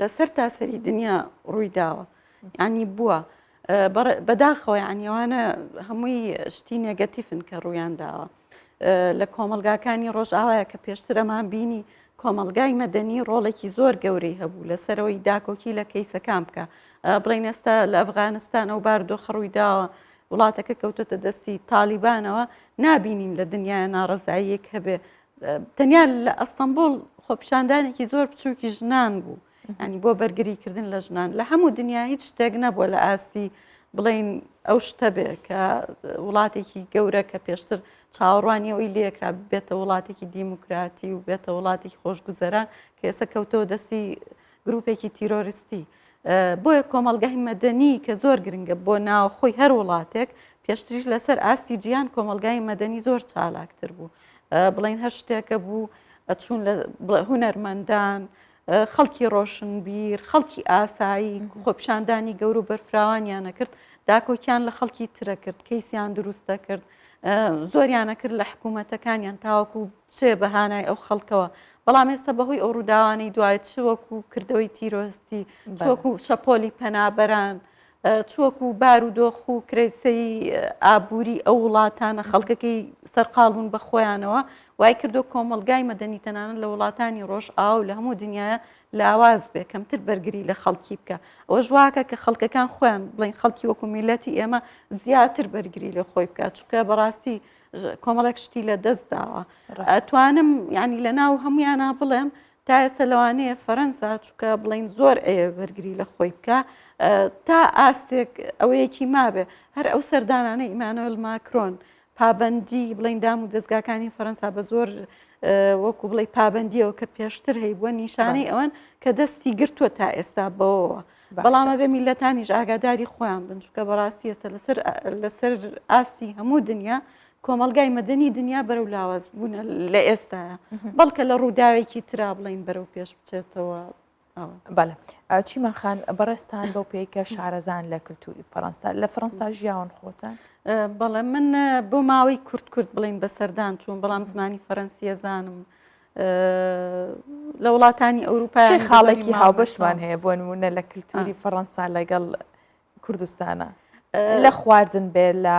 Speaker 4: لەسەر تاسەری دنیا ڕوویداوە ینی بووە بەداخەوە یانیوانە هەمووی شتی نێگەتیفن کە ڕوویان داوە لە کۆمەلگاکانی ڕۆژئاوایە کە پێشترەمان بینی کۆمەلگای مەدەنی ڕۆڵێکی زۆر گەورەی هەبوو لەسەرەوەی داکۆکی لە کەیسەکان بکە بڵین ئێستا لە ئەفغانستان ئەو باردۆخە ڕوویداوە وڵاتەکە کەوتۆتە دەستی تالیبانەوە نابینین لە دنیای ناڕەزاییەک هەبێ تەنیا لە ئەستەمبوڵ خۆپیشاندانێکی زۆر بچووکی ژنان بوو ینی بۆ بەرگریکردن لە ژنان لە هەموو دنیا هیچ شتێک نەبووە لە ئاستی بڵین ئەو شتە بێ کە وڵاتێکی گەورە کە پێشتر چاوەڕوانی ئەوی لێکرا بێتە وڵاتێکی دیموکراتی و بێتە وڵاتێکی خۆشگوزەران کە ئێستا کەوتەوە دەستی گروپێکی تیرۆریستی بۆیە کۆمەلگای مەدەنی کە زۆر گرنگە بۆ ناوخۆی هەر وڵاتێک پێشتریش لەسەر ئاستی جیان کۆمەلگای مەدەنی زۆر چالاکتر بوو بڵین هەر شتێکە بوو چوون لە هونەرمەندان خەڵکی ڕۆشنبیر خەڵکی ئاسایی خۆپشاندانی گەور و بەرفراوانیانە کرد داکۆکیان لە خەڵکی ترە کرد کەیسیان دروستە کرد زۆریانە کرد لە حکوومەتەکانیان تاوەکو چێ بەهانای ئەو خەڵکەوە بەڵام ئێستا بەهۆی ئەو ڕووداوانەی دوای چوەکو کردەوەی تیرۆستی چوەکو شەپۆلی پەنابەران چوەکو بارودۆخ و کرێسەی ئابووری ئەو وڵاتانە خەڵکەکەی سەرقاڵبوون بە خۆیانەوە وای کردو کۆمەلگای مەدەنی تەنانەت لە وڵاتانی ڕۆژ ئاو لە هەموو دنیاە لاواز بێ کەمتر بەرگری لە خەڵکی بکە ئەوە ژواکە کە خەڵکەکان خۆیان بڵین خەڵکی وەکو میلەتی ئێمە زیاتر بەرگری لە خۆی بکات چونکە بەڕاستی کۆمەڵێک شتی لە دەست داوە ئەتوانم ینی لە ناو هەمویانە بڵێم تا ئێستا لەوانەیە فەرەنسا چونکە بڵین زۆر ئەیە بەرگری لە خۆی بکە تا ئاستێک ئەوەیەکی مابێ هەر ئەو سەردانانە ئیمانوئێل ماکرۆن پابەندی بڵین دام و دەستگاکانی فەرەنسا بە زۆر وەکو بڵێ پابەندیەوە کە پێشتر هەی بووە نیشانەی ئەوەن کە دەستی گرتووە تا ئێستا بەوەوە بەڵامە بێ میلەتانیش ئاگاداری خۆیان بن چونکە بەڕاستی ئێستا لەسەر ئاستی هەموو دنیا کۆمەلگای مەدەنی دنیا بەرەو لاواز بوون لە ئێستاە بەڵکە لە ڕووداوێکی ترا بڵین بەرەو پێش بچێتەوە
Speaker 1: بەڵێ چیمان خان بەڕێستان بەو پێیکە شارەزان لە کللتوری فەرەنسا لە فەرەنسا ژیاون خۆتان
Speaker 4: بەڵێ من بۆ ماوەی کورت بڵین بەسەردان چوون بەڵام زمانی فەرەنسیە زانم لە وڵاتانی ئەوروپای
Speaker 1: خاڵێکی هاوبەشمان هەیە بۆ نمونە لە کللتوری فەرەنسا لەگەڵ کوردستانە لە خواردن بێ لە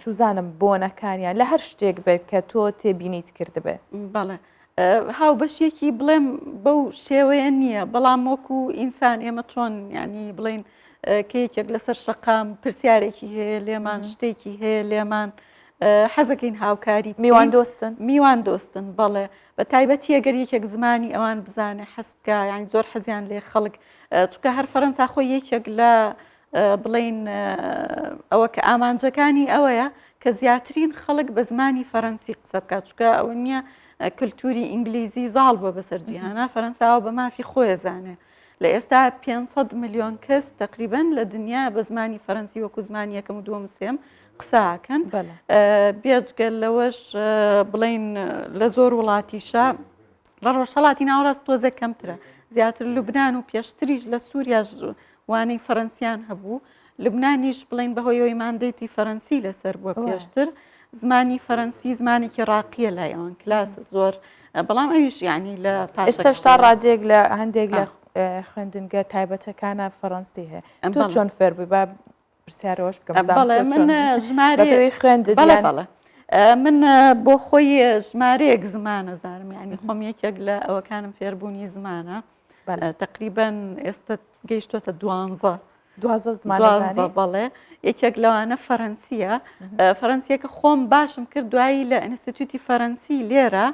Speaker 1: چوزانم بۆنەکانیان لە هەر شتێک بێت کە تۆ تێبینیت کردبێ
Speaker 4: بەڵێ هاوبەشێکی بڵێم بەو شێوەیە نییە بەڵام وەکو ئینسان ئێمە چۆن ینی بڵین کە یەکێک لەسەر شەقام پرسیارێکی هەیە لێمان شتێکی هەیە لێمان حەزەکەین هاوکاری میوان دۆستن بەڵێ بە تایبەتی ئەگەر یەکێک زمانی ئەوان بزانێ حەسبکە یانی زۆر حەزیان لێ خەڵک چونکە هەر فەرەنسا خۆی یەکێک لە بڵین ئەوە کە ئامانجەکانی ئەوەیە کە زیاترین خەڵک بە زمانی فەرەنسی قسە بکات چونکە ئەوە نییە کللتوری ئینگلیزی زاڵ بووە بەسەر جیهانە فەرەنساوە بە مافی خۆی زانێ لە ئێستا 500 ملیۆن کەس تقریبا لە دنیا بە زمانی فەرەنسی وەکو زمانی یەکەم و دووەم سێم قساکەن بێجگەل لەوەش بڵین لە زۆر وڵاتیشە لە ڕۆژهەڵاتی ناوەڕاست تۆزە کەمترە زیاتر لوبنان و پێشتریش لە سووریا وانەی فەرەنسیان هەبوو لوبنانیش بڵین بەهۆی ئەوەی ماندەیتی فەرەنسی لەسەر بووە پێشتر زمانی فەرەنسی زمانێکی ڕاقیە لای ئەوان کلاسە زۆر بەڵام ئەویش ینی لە
Speaker 1: ئێستا شتا ڕادێک لە هەندێک لە خوێندنگە تایبەتەکانە فەرەنسی هەیە تۆ چۆن فێربووی با پرسیارەوەش بکەم
Speaker 4: بەڵێ من ژمارە
Speaker 1: خوێندت
Speaker 4: بەڵێ من بۆ خۆی ژمارەیەک زمانە زانم ینی خۆم یەکێک لە ئەوەکانم فێربوونی زمانە تقریبا ئێستا گەیشتۆتە 12 بەڵێ یەکێک لەوانە فەرەنسیە فەرەنسیەکە خۆم باشم کرد دوایی لە ئینستیتوتی فەرەنسی لێرە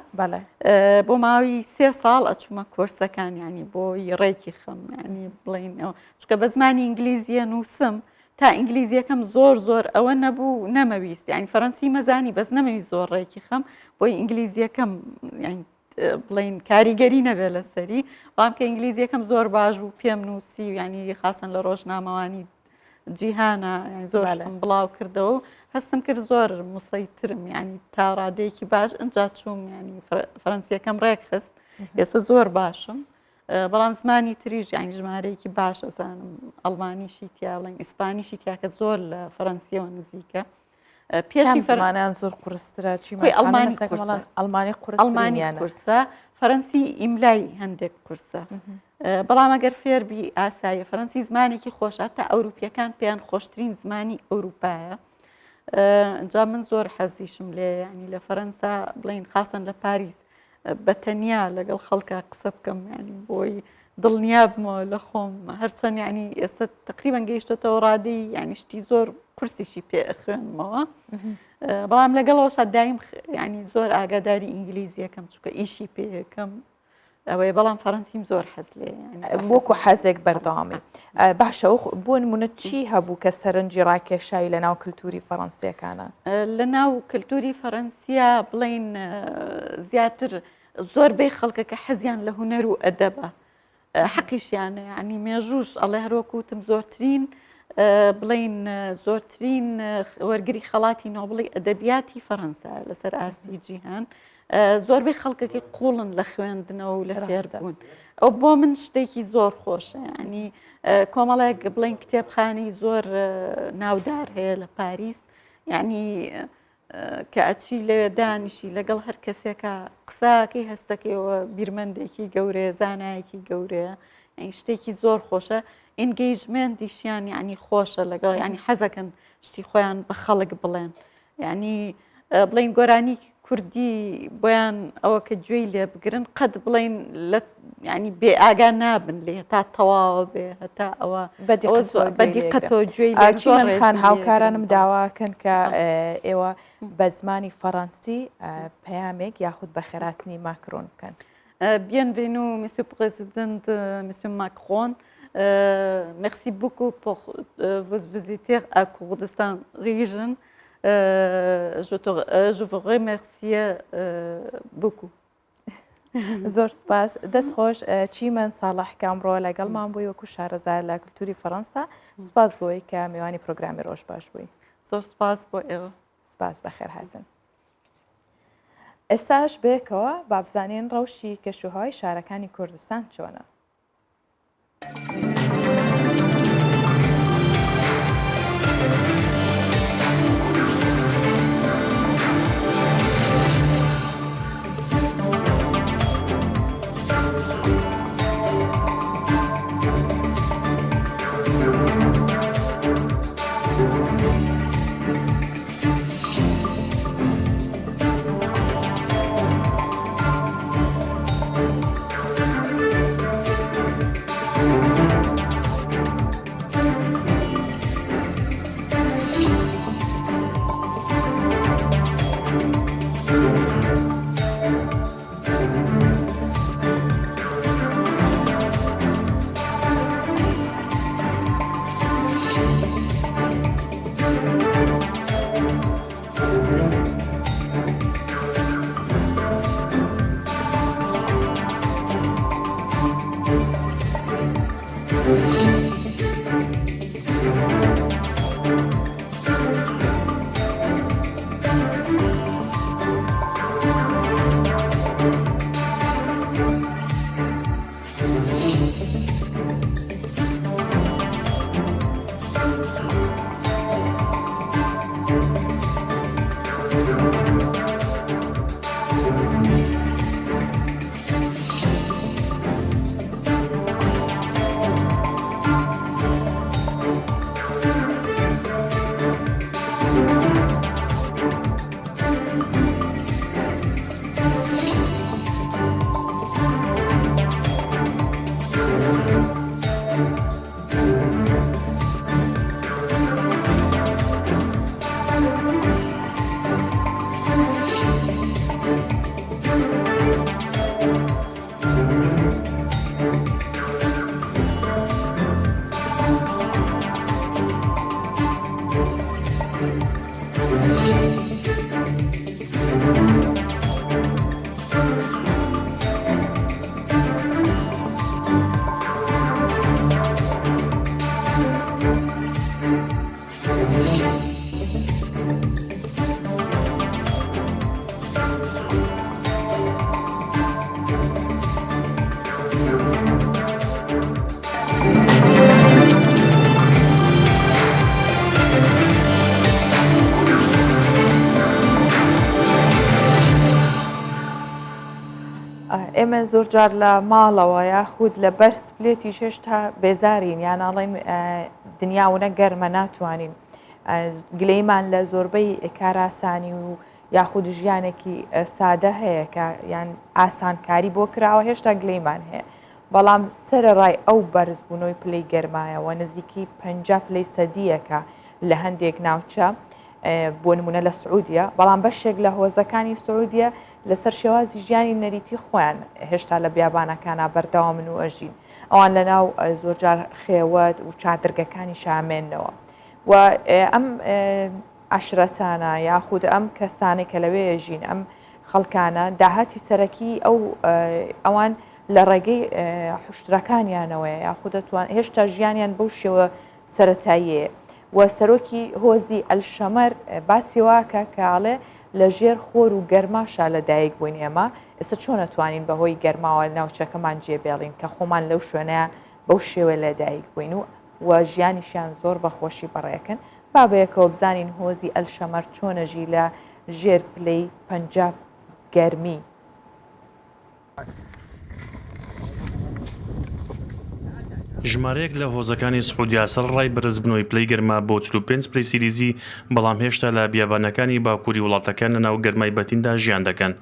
Speaker 4: بۆ ماوەی 3 ساڵ ئەچوومە کۆرسەکان ینی بۆی ڕێکی خەم ینی بڵینەوە چکە بە زمانی ئینگلیزیە نووسم تا ئینگلیزیەکەم زۆر ئەوە نەبوو نەمەویست ینی فەرەنسی مەزانی بەس نەمەویست زۆر ڕێکی خەم بۆی ئینگلیزیەکەم بڵین کاریگەری نەبێت لەسەری بەڵام کە ئینگلیزیەکەم زۆر باش بوو پێم نووسی و ینی خاصن لە ڕۆژنامەوانی جیهانە زۆرم بڵاو کردەوە و هەستم کرد زۆر موسەیترم ینی تا ڕادەیەکی باش ئەنجا چووم ینی فەرەنسیەکەم ڕێک خست ئێستا زۆر باشم بەڵام زمانی تریژ ینی ژمارەیەکی باش ئەزانم ئەڵمانیشی تیا بڵین ئیسپانیشی تیا کە زۆر لە فەرەنسیەوە نزیکە
Speaker 1: پێشی فەرمانیان زۆر قورسترە
Speaker 4: ئەڵمانی کورسە فەرەنسی ئیملای هەندێک کورسە بەڵام ئەگەر فێربی ئاساییە فەرەنسی زمانێکی خۆشە تا ئەوروپیەکان پێیان خۆشترین زمانی ئەوروپایە ئەنجا من زۆر حەزیشم لێ ینی لە فەرەنسا بڵین خاصن لە پاریس بەتەنیا لەگەڵ خەڵکە قسە بکەم ینی بۆی دڵنیابمەوە لە خۆم هەرچەند ینی ئێستا تقریبا گەیشتۆتەوە ڕادەی ینی شتی زۆر کورسیشی پێ خوێنمەوە بەڵام لەگەڵەوەشە دایم ینی زۆر ئاگاداری ئینگلیزیەکەم چونکە ئیشی پێەکەم ئەوەیە بەڵام فەرەنسیم زۆر حەز لێ
Speaker 1: وەکو حەزێک بەردەوامی باشە بۆ نمونە چی هەبوو کە سەرنجی ڕاکێشایی لە ناو کللتوری فەرەنسیەکانە
Speaker 4: لە ناو کللتوری فەرەنسیە بڵین زیاتر زۆربەی خەڵکەکە حەزیان لە هونەر و ئەدەبە حەقیشیانە ینی مێژوش ئەڵێ هەروەکوتم زۆرترین بڵین زۆرترین وەرگری خەڵاتی نۆبڵی ئەدەبیاتی فەڕەنسا لەسەر ئاستی جیهان زۆربەی خەڵکەکەی قوڵن لە خوێندنەوە و لە فێربوون ئەو بۆ من شتێکی زۆر خۆشە ینی کۆمەڵێک بڵین کتێبخانەی زۆر ناودار هەیە لە پاریس یعنی کە ئەچی لەوێ دانیشی لەگەڵ هەر کەسێکە قساکەی هەستەکەیەوە بیرمەندێکی گەورەیە زانایەکی گەورەیە ئەین شتێکی زۆر خۆشە ئینگەیجمنتیشیان یعنی خۆشە لەگەڵ ینی حەزەکەن شتی خۆیان بە خەڵک بڵێن یعنی بڵین گۆرانی کوردی بۆیان ئەوە کە گوێی لێ بگرن قەت بڵین ینی بێ ئاگا نابن لێ هەتا تەواوە بێ هەتا ئەوە بەدیقەتەوە گوێی
Speaker 1: خان هاوکارانم داواکەن کە ئێوە بە زمانی فەڕەنسی پەیامێک یاخود بە خێراتنی ماکرۆن بکەن.
Speaker 4: Bienvenue, Monsieur le Président, Monsieur Macron. Merci beaucoup pour votre visite à Kurdistan Region. Je vous remercie beaucoup.
Speaker 1: زۆر سپاس دەستخۆش چیمەن ساڵح کامڕۆ لەگەڵمان بووی وەکو شارەزار لە کولتوری فەڕەنسا سپاس بۆی کە میوانی پرۆگرامی ڕۆژ باش بووی.
Speaker 4: زۆر سپاس بۆ ئێوە.
Speaker 1: سپاس بەخێر هاتن. ئێستاش بێکەوە با بزانین ڕەوشی کەشوهای شارەکانی کوردستان چۆنە. ئێمە زۆر جار لە ماڵەوە یاخود لە بەر سپلێتی شێشتا بێزارین یان ئاڵێن دنیاونە گەرمە ناتوانین گلەیمان لە زۆربەی کاراسانی و یاخود ژیانێکی سادە هەیە کە یان ئاسانکاری بۆ کراوە هێشتا گلەیمان هەیە بەڵام سەرەڕای ئەو بەرزبوونەوەی پلەی گەرمایەوە نزیکی 50 پلەی سەدیەکە لە هەندێک ناوچە بۆ نمونە لە سعودیە بەڵام بەشێک لە هۆزەکانی سعودیە لەسەر شێوازی ژیانی نەریتی خۆیان هێشتا لە بیابانەکانە بەردەوامن و ئەژین ئەوان لەناو زۆرجار خێوەت و چادرگەکانی شامێنەوە و ئەم عشرەتانە یاخود ئەم کەسانی کە لەوێ ژین ئەم خەڵکانە داهاتی سەرەکی ئەوان لە ڕێگەی حوشترەکانیانەوەی یاخود دەتوان هێشتا ژیانیان بەو شێوە سەرەتاییەیە و سەرۆکی هۆزی ئەلشەمەر باسی واکە کاڵێ لە ژێر خۆر و گەرماشا لەدایک بووین ئێمە ئێستا چۆن نەتوانین بەهۆی گەرماوە ناوچەکەمان جێبێڵین کە خۆمان لەو شوێنەیە بەو شێوە لەدایک بووین و ژیانیشیان زۆر بەخۆشی بەڕێکن با بەیەکەوە بزانین هۆزی ئەلشەمەر چۆنەژی لە ژێر پلەی پەنجاب گەرمی.
Speaker 5: ژمارەیەک لە هۆزەکانی سعودیا سەر ڕای بەرزبوونەوەی پلەی گەرما بۆ 45 پلەی سیلیزی بەڵام هێشتا لە بیابانەکانی باکووری وڵاتەکان لە ناو گەرمای بەتیندا ژیان دەکەن.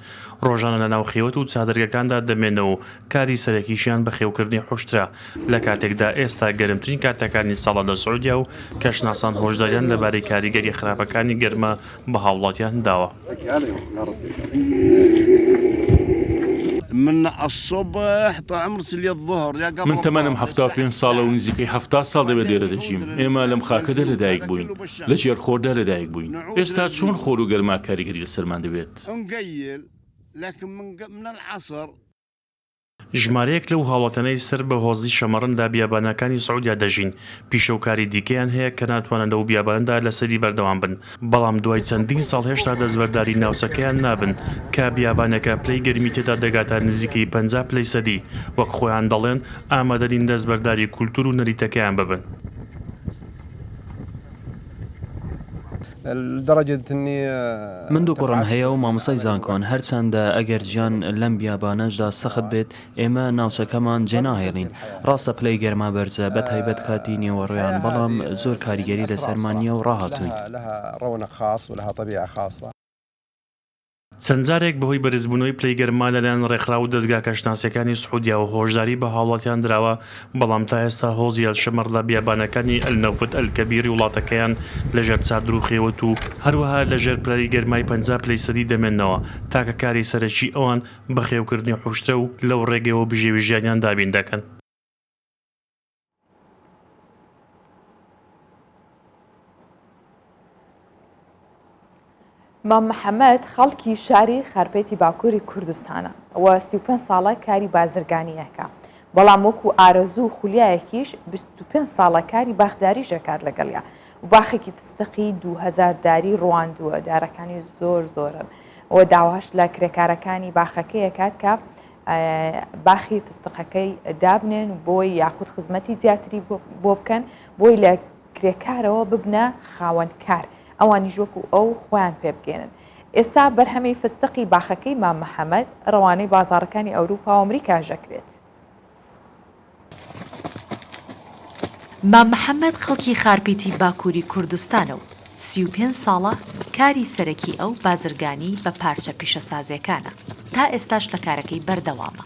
Speaker 5: ڕۆژانە لە ناو خێوەت و چادرگەکاندا دەمێنەوە و کاری سەرەکیشیان بە خێوکردنی حوشترا لە کاتێکدا ئێستا گەرمترین کاتەکانی ساڵە لە سعودیا و کەشناسان هۆشداریان لەبارەی کاریگەری خراپەکانی گەرمە بە هاوڵاتیان داوە.
Speaker 6: من الصبح تا عمر سلی الظهر یا قبل
Speaker 7: من تەمەنم 75 ساڵە و نزیکەی 70 ساڵ دەبێت لێرە دەژیم. ئێمە لەم خاکەدا لەدایک بووین، لە ژێر خۆردا لەدایک بووین. ئێستا چۆن خۆر و گەرما کاریگەری لەسەرمان دەبێت؟
Speaker 5: ژمارەیەک لەو هاوڵاتانەی سەر بە هۆزی شەمەڕەندا بیابانەکانی سعودیا دەژین پیشەوکاری دیکەیان هەیە کە ناتوانن لەو بیاباندا لەسەری بەردەوام بن بەڵام دوای چەندین ساڵ هێشتا دەستبەرداری ناوچەکەیان نابن کە بیابانەکە پلەی گەرمی تێدا دەگاتە نزیکەی 50 پلەی سەدی وەک خۆیان دەڵێن ئامادەرین دەستبەرداری کولتور و نەریتەکەیان ببن.
Speaker 8: من دوو کوڕم هەیە و مامۆسای زانکۆن هەرچەندە ئەگەر گیان لەم بیابانەشدا سەخت بێت ئێمە ناوچەکەمان جێناهێڵین. ڕاستە پلەی گەرما بەرزە بە تایبەت کاتی نێوەڕۆیان بەڵام زۆر کاریگەری لەسەرمانیە و ڕاهاتووین.
Speaker 5: چەند جارێک بەهۆی بەرزبوونەوەی پلەی گەرما لەلایەن ڕێکخرا و دەستگا کەشناسیەکانی سعودیا و هۆشداری بە هاوڵاتیان درراوە بەڵام تا ئێستا هۆزی ئەلشەمەڕ لە بیابانەکانی ئەلنەوفت ئەلکەبیری وڵاتەکەیان لەژێر چادر و خێوەت و هەروەها لەژێر پلەی گەرمای 50 پلەی سەدی دەمێنەوە تاکە کاری سەرەکی ئەوان بە خێوکردنی حوشتە و لەو ڕێگەوە بژێوی ژیانیان دابین دەکەن.
Speaker 1: مام محەممەد خەڵکی شاری خارپێتی باکووری کوردستانە و 35 ساڵە کاری بازرگانیەکە بەڵام وەکو ئارەزوو خولیایەکیش 25 ساڵە کاری باخداری ژەکار لەگەڵیا و باخێکی فستقی 2000 داری ڕواندووە دارەکانی زۆر زۆرن و داواش لە کرێکارەکانی باخەکەی کات کە باخی فستقەکەی دابنێن بۆی یاخود خزمەتی زیاتری بۆ بکەن بۆی لە کرێکارەوە ببنە خاوەنکار ئەوانی ژوەکو ئەو خۆیان پێ بگێنن. ئێستا بەرهەمی فستقی باخەکەی مام محەممەد ڕەوانەی بازاڕەکانی ئەوروپا و ئەمریکا ژەکرێت.
Speaker 9: مام محەممەد خەڵکی خارپێتی باکووری کوردستانە و 35 ساڵە کاری سەرەکی ئەو بازرگانی بە پارچە پیشەسازیەکانە تا ئێستاش لە کارەکەی بەردەوامە.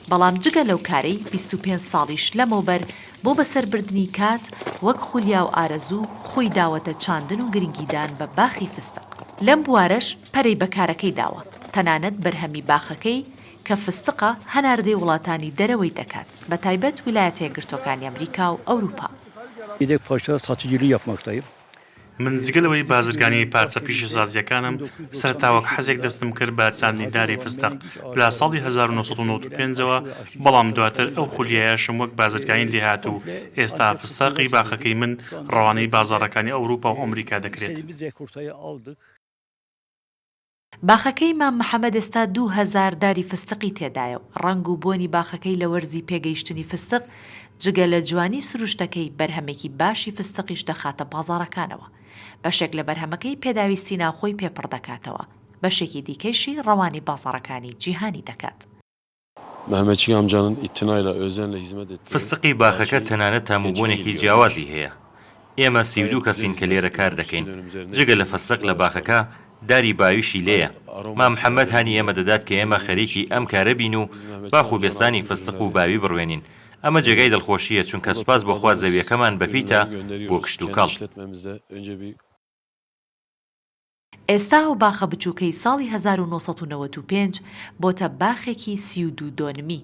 Speaker 9: بەڵام جگە لەو کارەی 25 ساڵیش لەمەوبەر بۆ بەسەربردنی کات وەک خولیا و ئارەزوو خۆی داوەتە چاندن و گرنگیدان بە باخی فستق. لەم بوارەش پەرەی بەکارەکەی داوە تەنانەت بەرهەمی باخەکەی کە فستقە هەناردەی وڵاتانی دەرەوەی دەکات بە تایبەت ویلایەتە یەکگرتوەکانی ئەمریکا و ئەوروپا.
Speaker 5: من جگەلەوەی بازرگانی پارچە پیشەسازیەکانم سەرتاوەک حەزێک دەستم کرد بە چاندنیداری فستق لە ساڵی 1995ەوە بەڵام دواتر ئەو خولیایەشم وەک بازرگانی لێهات و ئێستا فستاقی باخەکەی من ڕەوانەی بازاڕەکانی ئەوروپا و ئەمریکا دەکرێت.
Speaker 9: باخەکەی مام محەممەد ئێستا 2000 داری فستقی تێدایە و ڕنگ و بۆنی باخەکەی لە وەرزی پێگەیشتنی فستق جگە لە جوانی سروشتەکەی بەرهەمێکی باشی فستقیش دەخاتە بازاڕەکانەوە. بەشێک لە بەرهەمەکەی پێداویستی ناوخۆی پێپڕ دەکاتەوە بەشێکی دیکەشی ڕەوانی بازاڕەکانی جیهانی دەکات.
Speaker 10: فستقی باخەکە تەنانەت تاموبوونێکی جیاوازی هەیە. ئێمە 32 کەسین کە لێرە کار دەکەین. جگە لە فستق لە باخەکە داری باویشی لێیە. مام محەممەد هانی ئێمە دەدات کە ئێمە خەریکی ئەم کارە بین و باخ و بێستانی فستق و باوی بڕوێنین. ئەمە جێگای دڵخۆشیە چونکە سوپاس بۆخوا زەویەکەمان بەپیتە بۆ کشت و کاڵ.
Speaker 9: ئێستا و باخە بچووکەی ساڵی 1995 بۆتە باخێکی 32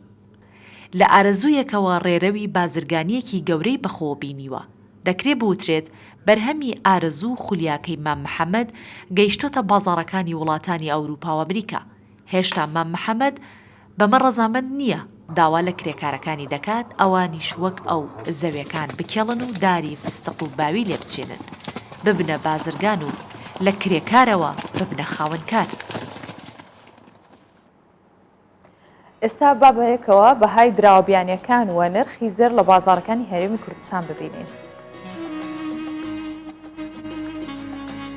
Speaker 9: لە ئارەزوویەکەوە ڕێرەوی بازرگانیەکی گەورەی بەخۆ بینیوە. دەکرێت بوترێت بەرهەمی ئارەزوو خولیاکەی مام محەممەد گەیشتۆتە بازاڕەکانی وڵاتانی ئەوروپا و ئەمریکا. هێشتا مام محەممەد بەمە ڕەزامەند نییە داوا لە کرێکارەکانی دەکات ئەوانیش وەک ئەو زەویەکان بکێڵن و داری فستق و باوی لێ بچێنن ببنە بازرگان و لە کرێکارەوە ببنە خاوەنکار.
Speaker 1: ئێستا با بەیەکەوە بەهای دراوەبیانیەکان و نرخی زر لە بازاڕەکانی هەرێمی کوردستان ببینین.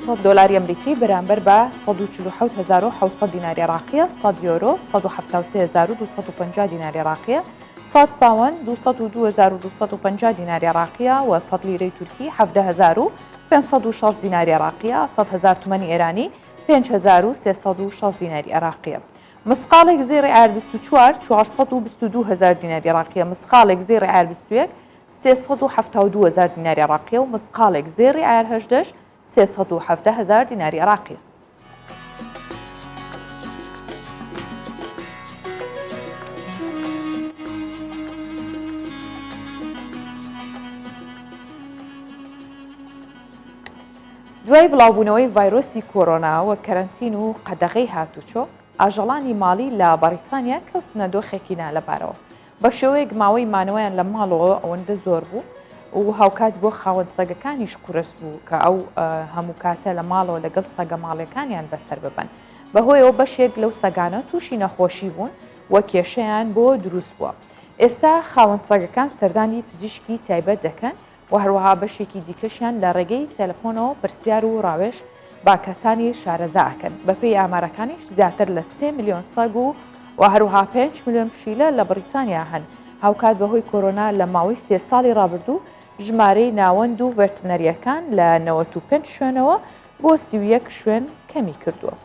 Speaker 1: $100 ئەمریکی بەرامبەر بە 147,700 دیناری عێراقیە، 100 یۆرۆ 173,250 دیناری عێراقیە، 100 پاوەند 202,250 دیناری عێراقیە و 100 لیرەی تورکی 17,560 دیناری عێراقیە، 100,000 تومانی ئێرانی 5,360 دیناری عێراقیە. مسقالێک زێڕی ئایر 24 422,000 دیناری عێراقیە، مسقالێک زێڕی ئایر 21 372,000 دیناری عێراقیە و مسقالێک زێڕی ئایر 18 317,000 دیناری عێراقیە. دوای بڵاوبوونەوەی ڤایرۆسی کۆرۆنا و کەرەنتین و قەدەغەی هاتوچۆ، ئاژەڵانی ماڵی لە بەریتانیا کەوتنە دۆخێکینا لەبارەوە. بە شێوەیەک ماوەی مانەوەیان لە ماڵەوە ئەوەندە زۆر بوو و هاوکات بۆ خاوەن سەگەکانیش قورس بوو کە ئەو هەموو کاتە لە ماڵەوە لەگەڵ سەگە ماڵەکانیان بەسەر ببن. بەهۆیەوە بەشێک لەو سەگانە تووشی نەخۆشی بوون و کێشەیان بۆ دروست بووە. ئێستا خاوەن سەگەکان سەردانی پزیشکی تایبەت دەکەن و هەروەها بەشێکی دیکەشیان لە ڕێگەی تەلەفۆنەوە پرسیار و ڕاوێژ با کەسانی شارەزا ئەکەن. بەپێی ئامارەکانیش زیاتر لە 3 میلیۆن سەگ و هەروەها 5 میلیۆن پشیلە لە بریتانیا هەن. هاوکات بەهۆی کۆرۆنا لە ماوەی 3 ساڵی ڕابردوو ژمارەی ناوەند و ڤێرتنەریەکان لە 95 شوێنەوە بۆ 31 شوێن کەمی کردووە.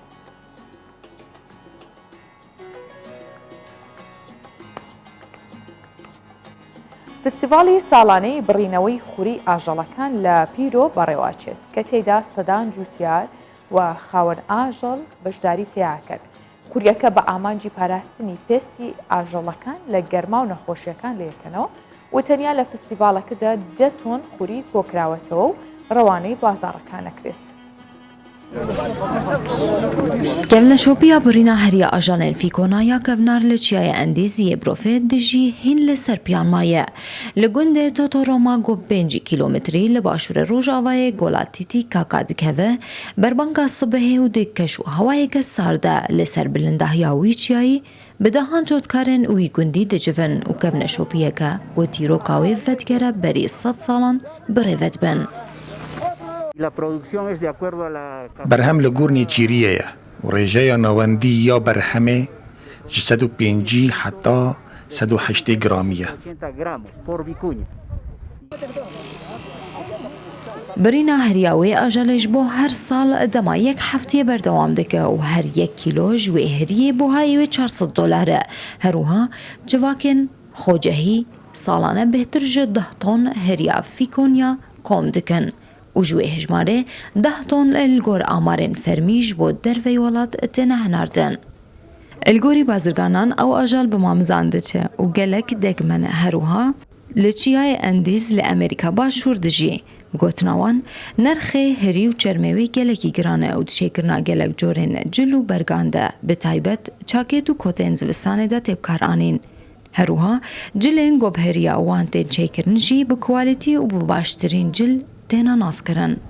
Speaker 1: فستیڤاڵی ساڵانەی بڕینەوەی خوری ئاژەڵەکان لە پیرۆ بەڕێواچێت کە تێیدا سەدان جوتیار و خاوەن ئاژەڵ بەشداری تیاکرد. خوریەکە بە ئامانجی پاراستنی پێستی ئاژەڵەکان لە گەرما و نەخۆشیەکان لەیەکەنەوە و تەنیا لە فستیڤاڵەکەدا 10 تۆن خوری کۆکراوەتەوە و ڕەوانەی بازاڕەکان نەکرێت.
Speaker 11: Kevne şopiya birîna heriya ajanên fîkonaya kevnar li çiyaya Endîziyê Brofê dijî hîn li ser piyanmaye. Li gundê Totoroma got 5 kîlometrî li başûrê Rojavayê gola Tîtî kaka dikeve, berbanka sibehê û dikeş û hewayeke sar de li ser bilindahiya wî çiyayî bi dehan cotkarên wî gundî dicivin û kevne şopiyeke got tîroka wê vedgere berî 100 salan birêve dibin.
Speaker 12: بەرهەم لە گورنی چیریەیە و ڕێژەیە نەوەندی یا بەرهەمێ ji 105 heta 180 gramiye.
Speaker 11: Birîna heriya wê ajelê ji bo her sal dema yek heftiye berdewam dike û her 1 kîlo ji wê heriyê buhayê wê $400 e. Herûha civakên xocehî salane bêhtir ji 10 ton heriya fîkonya kom dikin. û ji wê hejmarê 10 ton li gor amarên fermî ji bo derveyê welat têne henardin. Li gorî bazirganan ew ajal bi mamizan diçe û gelek degmene herûha li çiyayê Endîz li Amerîka başûr dijî. Gotina wan, nerxê herî û çermêwê gelekî giran e û dişêkirina gelek corên cil û bergan de bi taybet çakêt û kotên zivistanê de têbkar anîn. Herûha cilên gobheriya wan tên çêkirin jî bi kwalîtî û bi baştirîn cil têne naskirin.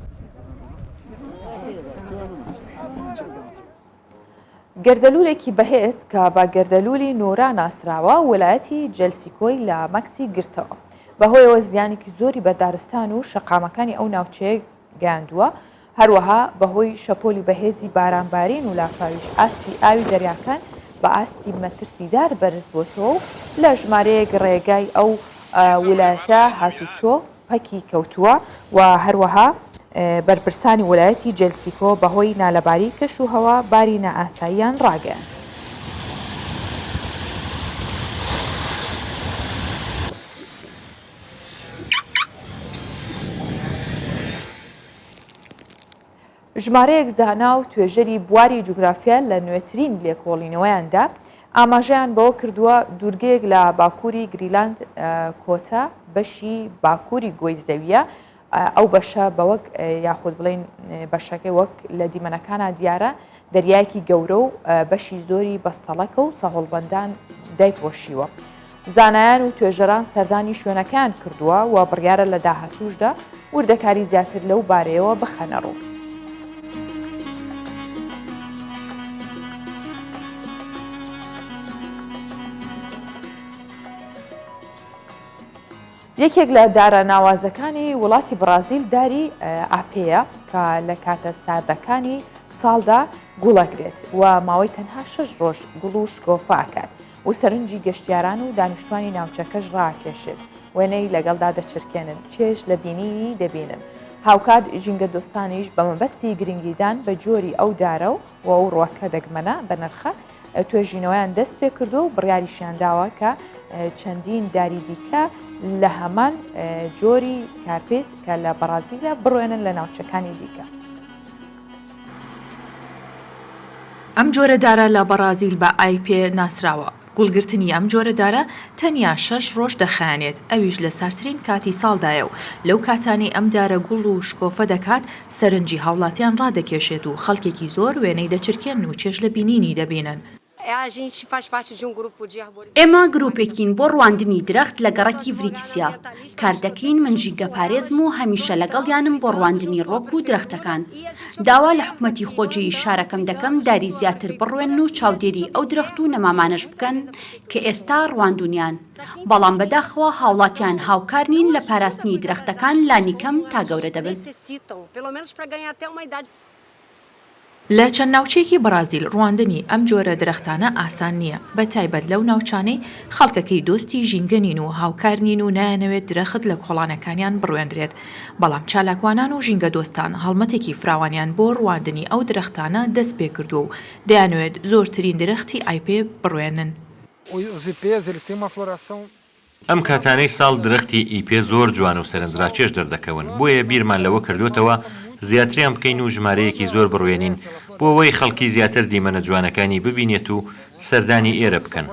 Speaker 1: گەردەلوولێکی بەهێز کە بە گەردەلوولی نۆرا ناسراوە وەلایەتی جەلسیکۆی لە مەکسی گرتەوە. بەهۆیەوە زیانێکی زۆری بە دارستان و شەقامەکانی ئەو ناوچەیە گەیاندووە، هەروەها بەهۆی شەپۆلی بەهێزی بارانبارین و لافاویش ئاستی ئاوی دەریاکان بە ئاستی مەترسیدار بەرز بۆتەوە و لە ژمارەیەک ڕێگای ئەو ویلایەتە هاتوچۆ پەکی کەوتووە و هەروەها بەرپرسانی وەلایەتی جەلسیکۆ بەهۆی نالەباری کەش و هەوا باری نائاساییان ڕاگەیاند. ژمارەیەک زانا و توێژەری بواری جوگرافیا لە نوێترین لێکۆڵینەوەیاندا ئاماژەیان بەوە کردووە دوورگەیەک لە باکووری گریلاند کۆتا بەشی باکووری گۆی زەویە ئەو بەشە بەوەک یاخود بڵین بەشەکەی وەک لە دیمەنەکانە دیارە دەریایەکی گەورە و بەشی زۆری بەستەڵەکە و سەهۆڵبەندان دایپۆشیوە. زانایان و توێژەران سەردانی شوێنەکان کردووە و بڕیارە لە داهاتووشدا وردەکاری زیاتر لەو بارەیەوە بخەنە ڕوو. یەکێک لە دارە ناوازەکانی وڵاتی بەرازیل داری ئاپەیە کە لە کاتە ساردەکانی ساڵدا گوڵەگرێت و ماوەی تەنها 6 ڕۆژ گوڵ و شکۆفاکات و سەرنجی گەشتیاران و دانیشتوانی ناوچەکەش ڕاکێشێت وێنەی لەگەڵدا دەچرکێنن چێژ لە بینینی دەبینن. هاوکات ژینگە دۆستانیش بە مەبەستی گرنگیدان بە جۆری ئەو دارە و ئەو ڕۆکە دەگمەنە بە نرخە توێژینەوەیان دەست پێ کردو و بڕیاریشیان داوە کە چەندین داری دیکە لە هەمان جۆری کارپێت کە لە بەرازیلە بڕوێنن لە ناوچەکانی دیکە.
Speaker 13: ئەم جۆرە دارە لە بەرازیل بە ئایپێ ناسراوە. گوڵگرتنی ئەم جۆرە دارە تەنیا 6 ڕۆژ دەخایەنێت ئەویش لە سارترین کاتی ساڵدایە و لەو کاتانی ئەم دارە گوڵ و شکۆفە دەکات سەرنجی هاوڵاتیان ڕادەکێشێت و خەڵکێکی زۆر وێنەی دەچرکێن و چێژ لە بینینی دەبینن.
Speaker 14: ئێمە گرروپێکین بۆ ڕواندنی درەخت لە گەڕەکی ڤریکسیا کار دەکەین من ژیگە پارێزم و هەمیشە لەگەڵیانم بۆ ڕواندنی ڕۆک و درەختەکان داوا لە حکومەتی خۆجی شارەکەم دەکەم داری زیاتر بڕوێن و چاودێری ئەو درەخت و نەمامانش بکەن کە ئێستا ڕواندونیان بەڵام بەداخەوە هاوڵاتیان هاوکار نین لە پاراستنی درەختەکان لانیکەم تا گەورە دەبن.
Speaker 13: لە چەند ناوچەیەکی بەرازیل ڕواندنی ئەم جۆرە درەختانە ئاسان نییە بە تایبەت لەو ناوچانەی خەڵکەکەی دۆستی ژینگەنین و هاوکارنین و نایەنەوێت درەخت لە کۆڵانەکانیان بڕوێنرێت بەڵام چالاکوانان و ژینگە دۆستان هەڵمەتێکی فراوانیان بۆ ڕواندنی ئەو درەختانە دەست پێ کردو و دەیانوێت زۆرترین درەختی ئایپێ بڕوێنن.
Speaker 10: ئەم کاتانەی ساڵ درەختی ئیپێ زۆر جوان و سەرنجڕاکێش دەردەکەون بۆیە بیرمان لەوە کردوتەوە زیاتریان بکەین و ژمارەیەکی زۆر بڕوێنین بۆ ئەوەی خەڵکی زیاتر دیمەنە جوانەکانی ببینێت و سەردانی ئێرە بکەن.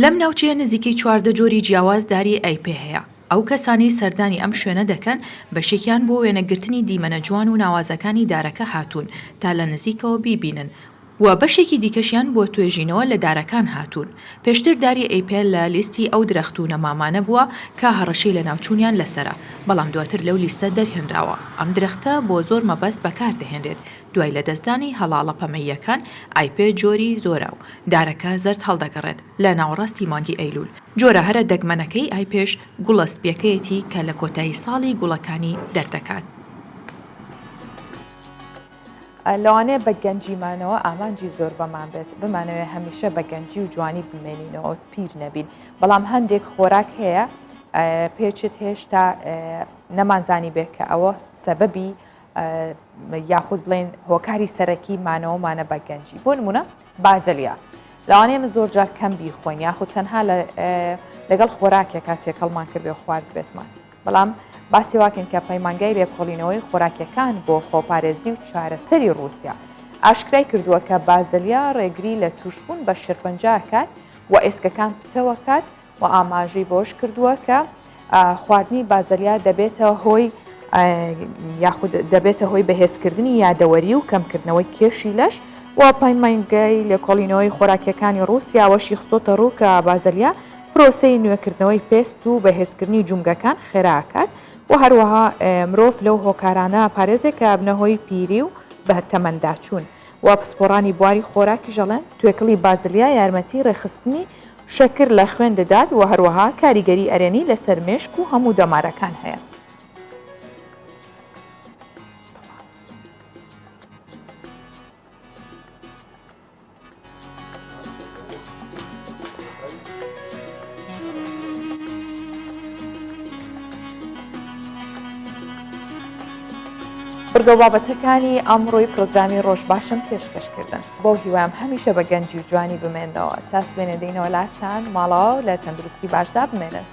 Speaker 13: لەم ناوچەیە نزیکەی 14 جۆری جیاوازداری ئایپێ هەیە. ئەو کەسانی سەردانی ئەم شوێنە دەکەن بەشێکیان بۆ وێنەگرتنی دیمەنە جوان و ناوازەکانی دارەکە هاتوون تا لە نزیکەوە بیبینن. و بەشێکی دیکەشیان بۆ توێژینەوە لە دارەکان هاتوون. پێشتر داری ئەیپێل لە لیستی ئەو درەخت و نەمامانە بووە کە هەڕەشەی لە ناوچوونیان لەسرە بەڵام دواتر لەو لیستە دەرهێنراوە. ئەم درەختە بۆ زۆر مەبەست بەکاردەهێنرێت. دوای لە دەستدانی هەڵاڵە پەمەییەکان ئایپێ جۆری زۆرە و دارەکە زەرد هەڵدەگەڕێت لە ناوەڕاستی مانگی ئەیلول. جۆرە هەرە دەگمەنەکەی ئایپێش گوڵە سپیەکەیەتی کە لە کۆتایی ساڵی گوڵەکانی دەردەکات.
Speaker 1: لەوانەیە بە گەنجیمانەوە ئامانجی زۆر بەمان بێت بمانەوێت هەمیشە بە گەنجی و جوانی بمێنینەوە پیر نەبین بەڵام هەندێک خۆراک هەیە پێچت هێشتا نەمانزانی بێت کە ئەوە سەبەبی یاخود بڵێن هۆکاری سەرەکی مانەوەمانە بە گەنجی بۆ نمونە بازلیا لەوانەیە من زۆر جار کەم بیخۆین یاخود تەنها لەگەڵ خۆراکێکا تێکەڵمان کردێ خوارد بێتمان بەڵام باسی واکەن کە پەیمانگای لێکۆڵینەوەی خۆراکیەکان بۆ خۆپارێزی و چارەسەری رووسیا ئاشکرای کردووە کە بازلیا ڕێگری لە توشبوون بە شێرپەنجاکات و ئێسکەکان پتەوەکات و ئاماژەی بۆش کردووە کە خواردنی بازلیا دەبێتە هۆی یاخود دەبێتە هۆی بەهێزکردنی یادەوەری و کەمکردنەوەی کێشی لەش و پەیمانگای لێکۆڵینەوەی خۆراکیەکانی رووسیا وەشی خستۆتە ڕوو کە بازلیا پرۆسەی نوێکردنەوەی پێست و بەهێزکردنی جومگەکان خێراکات و هەروەها مرۆڤ لەو هۆکارانە پارێزێک کە بنەهۆی پیری و بە تەمەنداچوون و پسپۆڕانی بواری خۆراکی ژەڵێن توێکڵی بازلیا یارمەتی ڕێخستنی شەکر لە خوێن دەدات و هەروەها کاریگەری ئەرێنی لەسەر مێشک و هەموو دەمارەکان هەیە. بردە بابەتەکانی ئەمڕۆی پرۆگرامی ڕۆژ باشم پێشکەشکردن بۆ هیوام هەمیشە بە گەنجی و جوانی بمێنەوە تا سوێنە دەینەوە لاتان ماڵەوە لە تەندروستی باشدا بمێنن.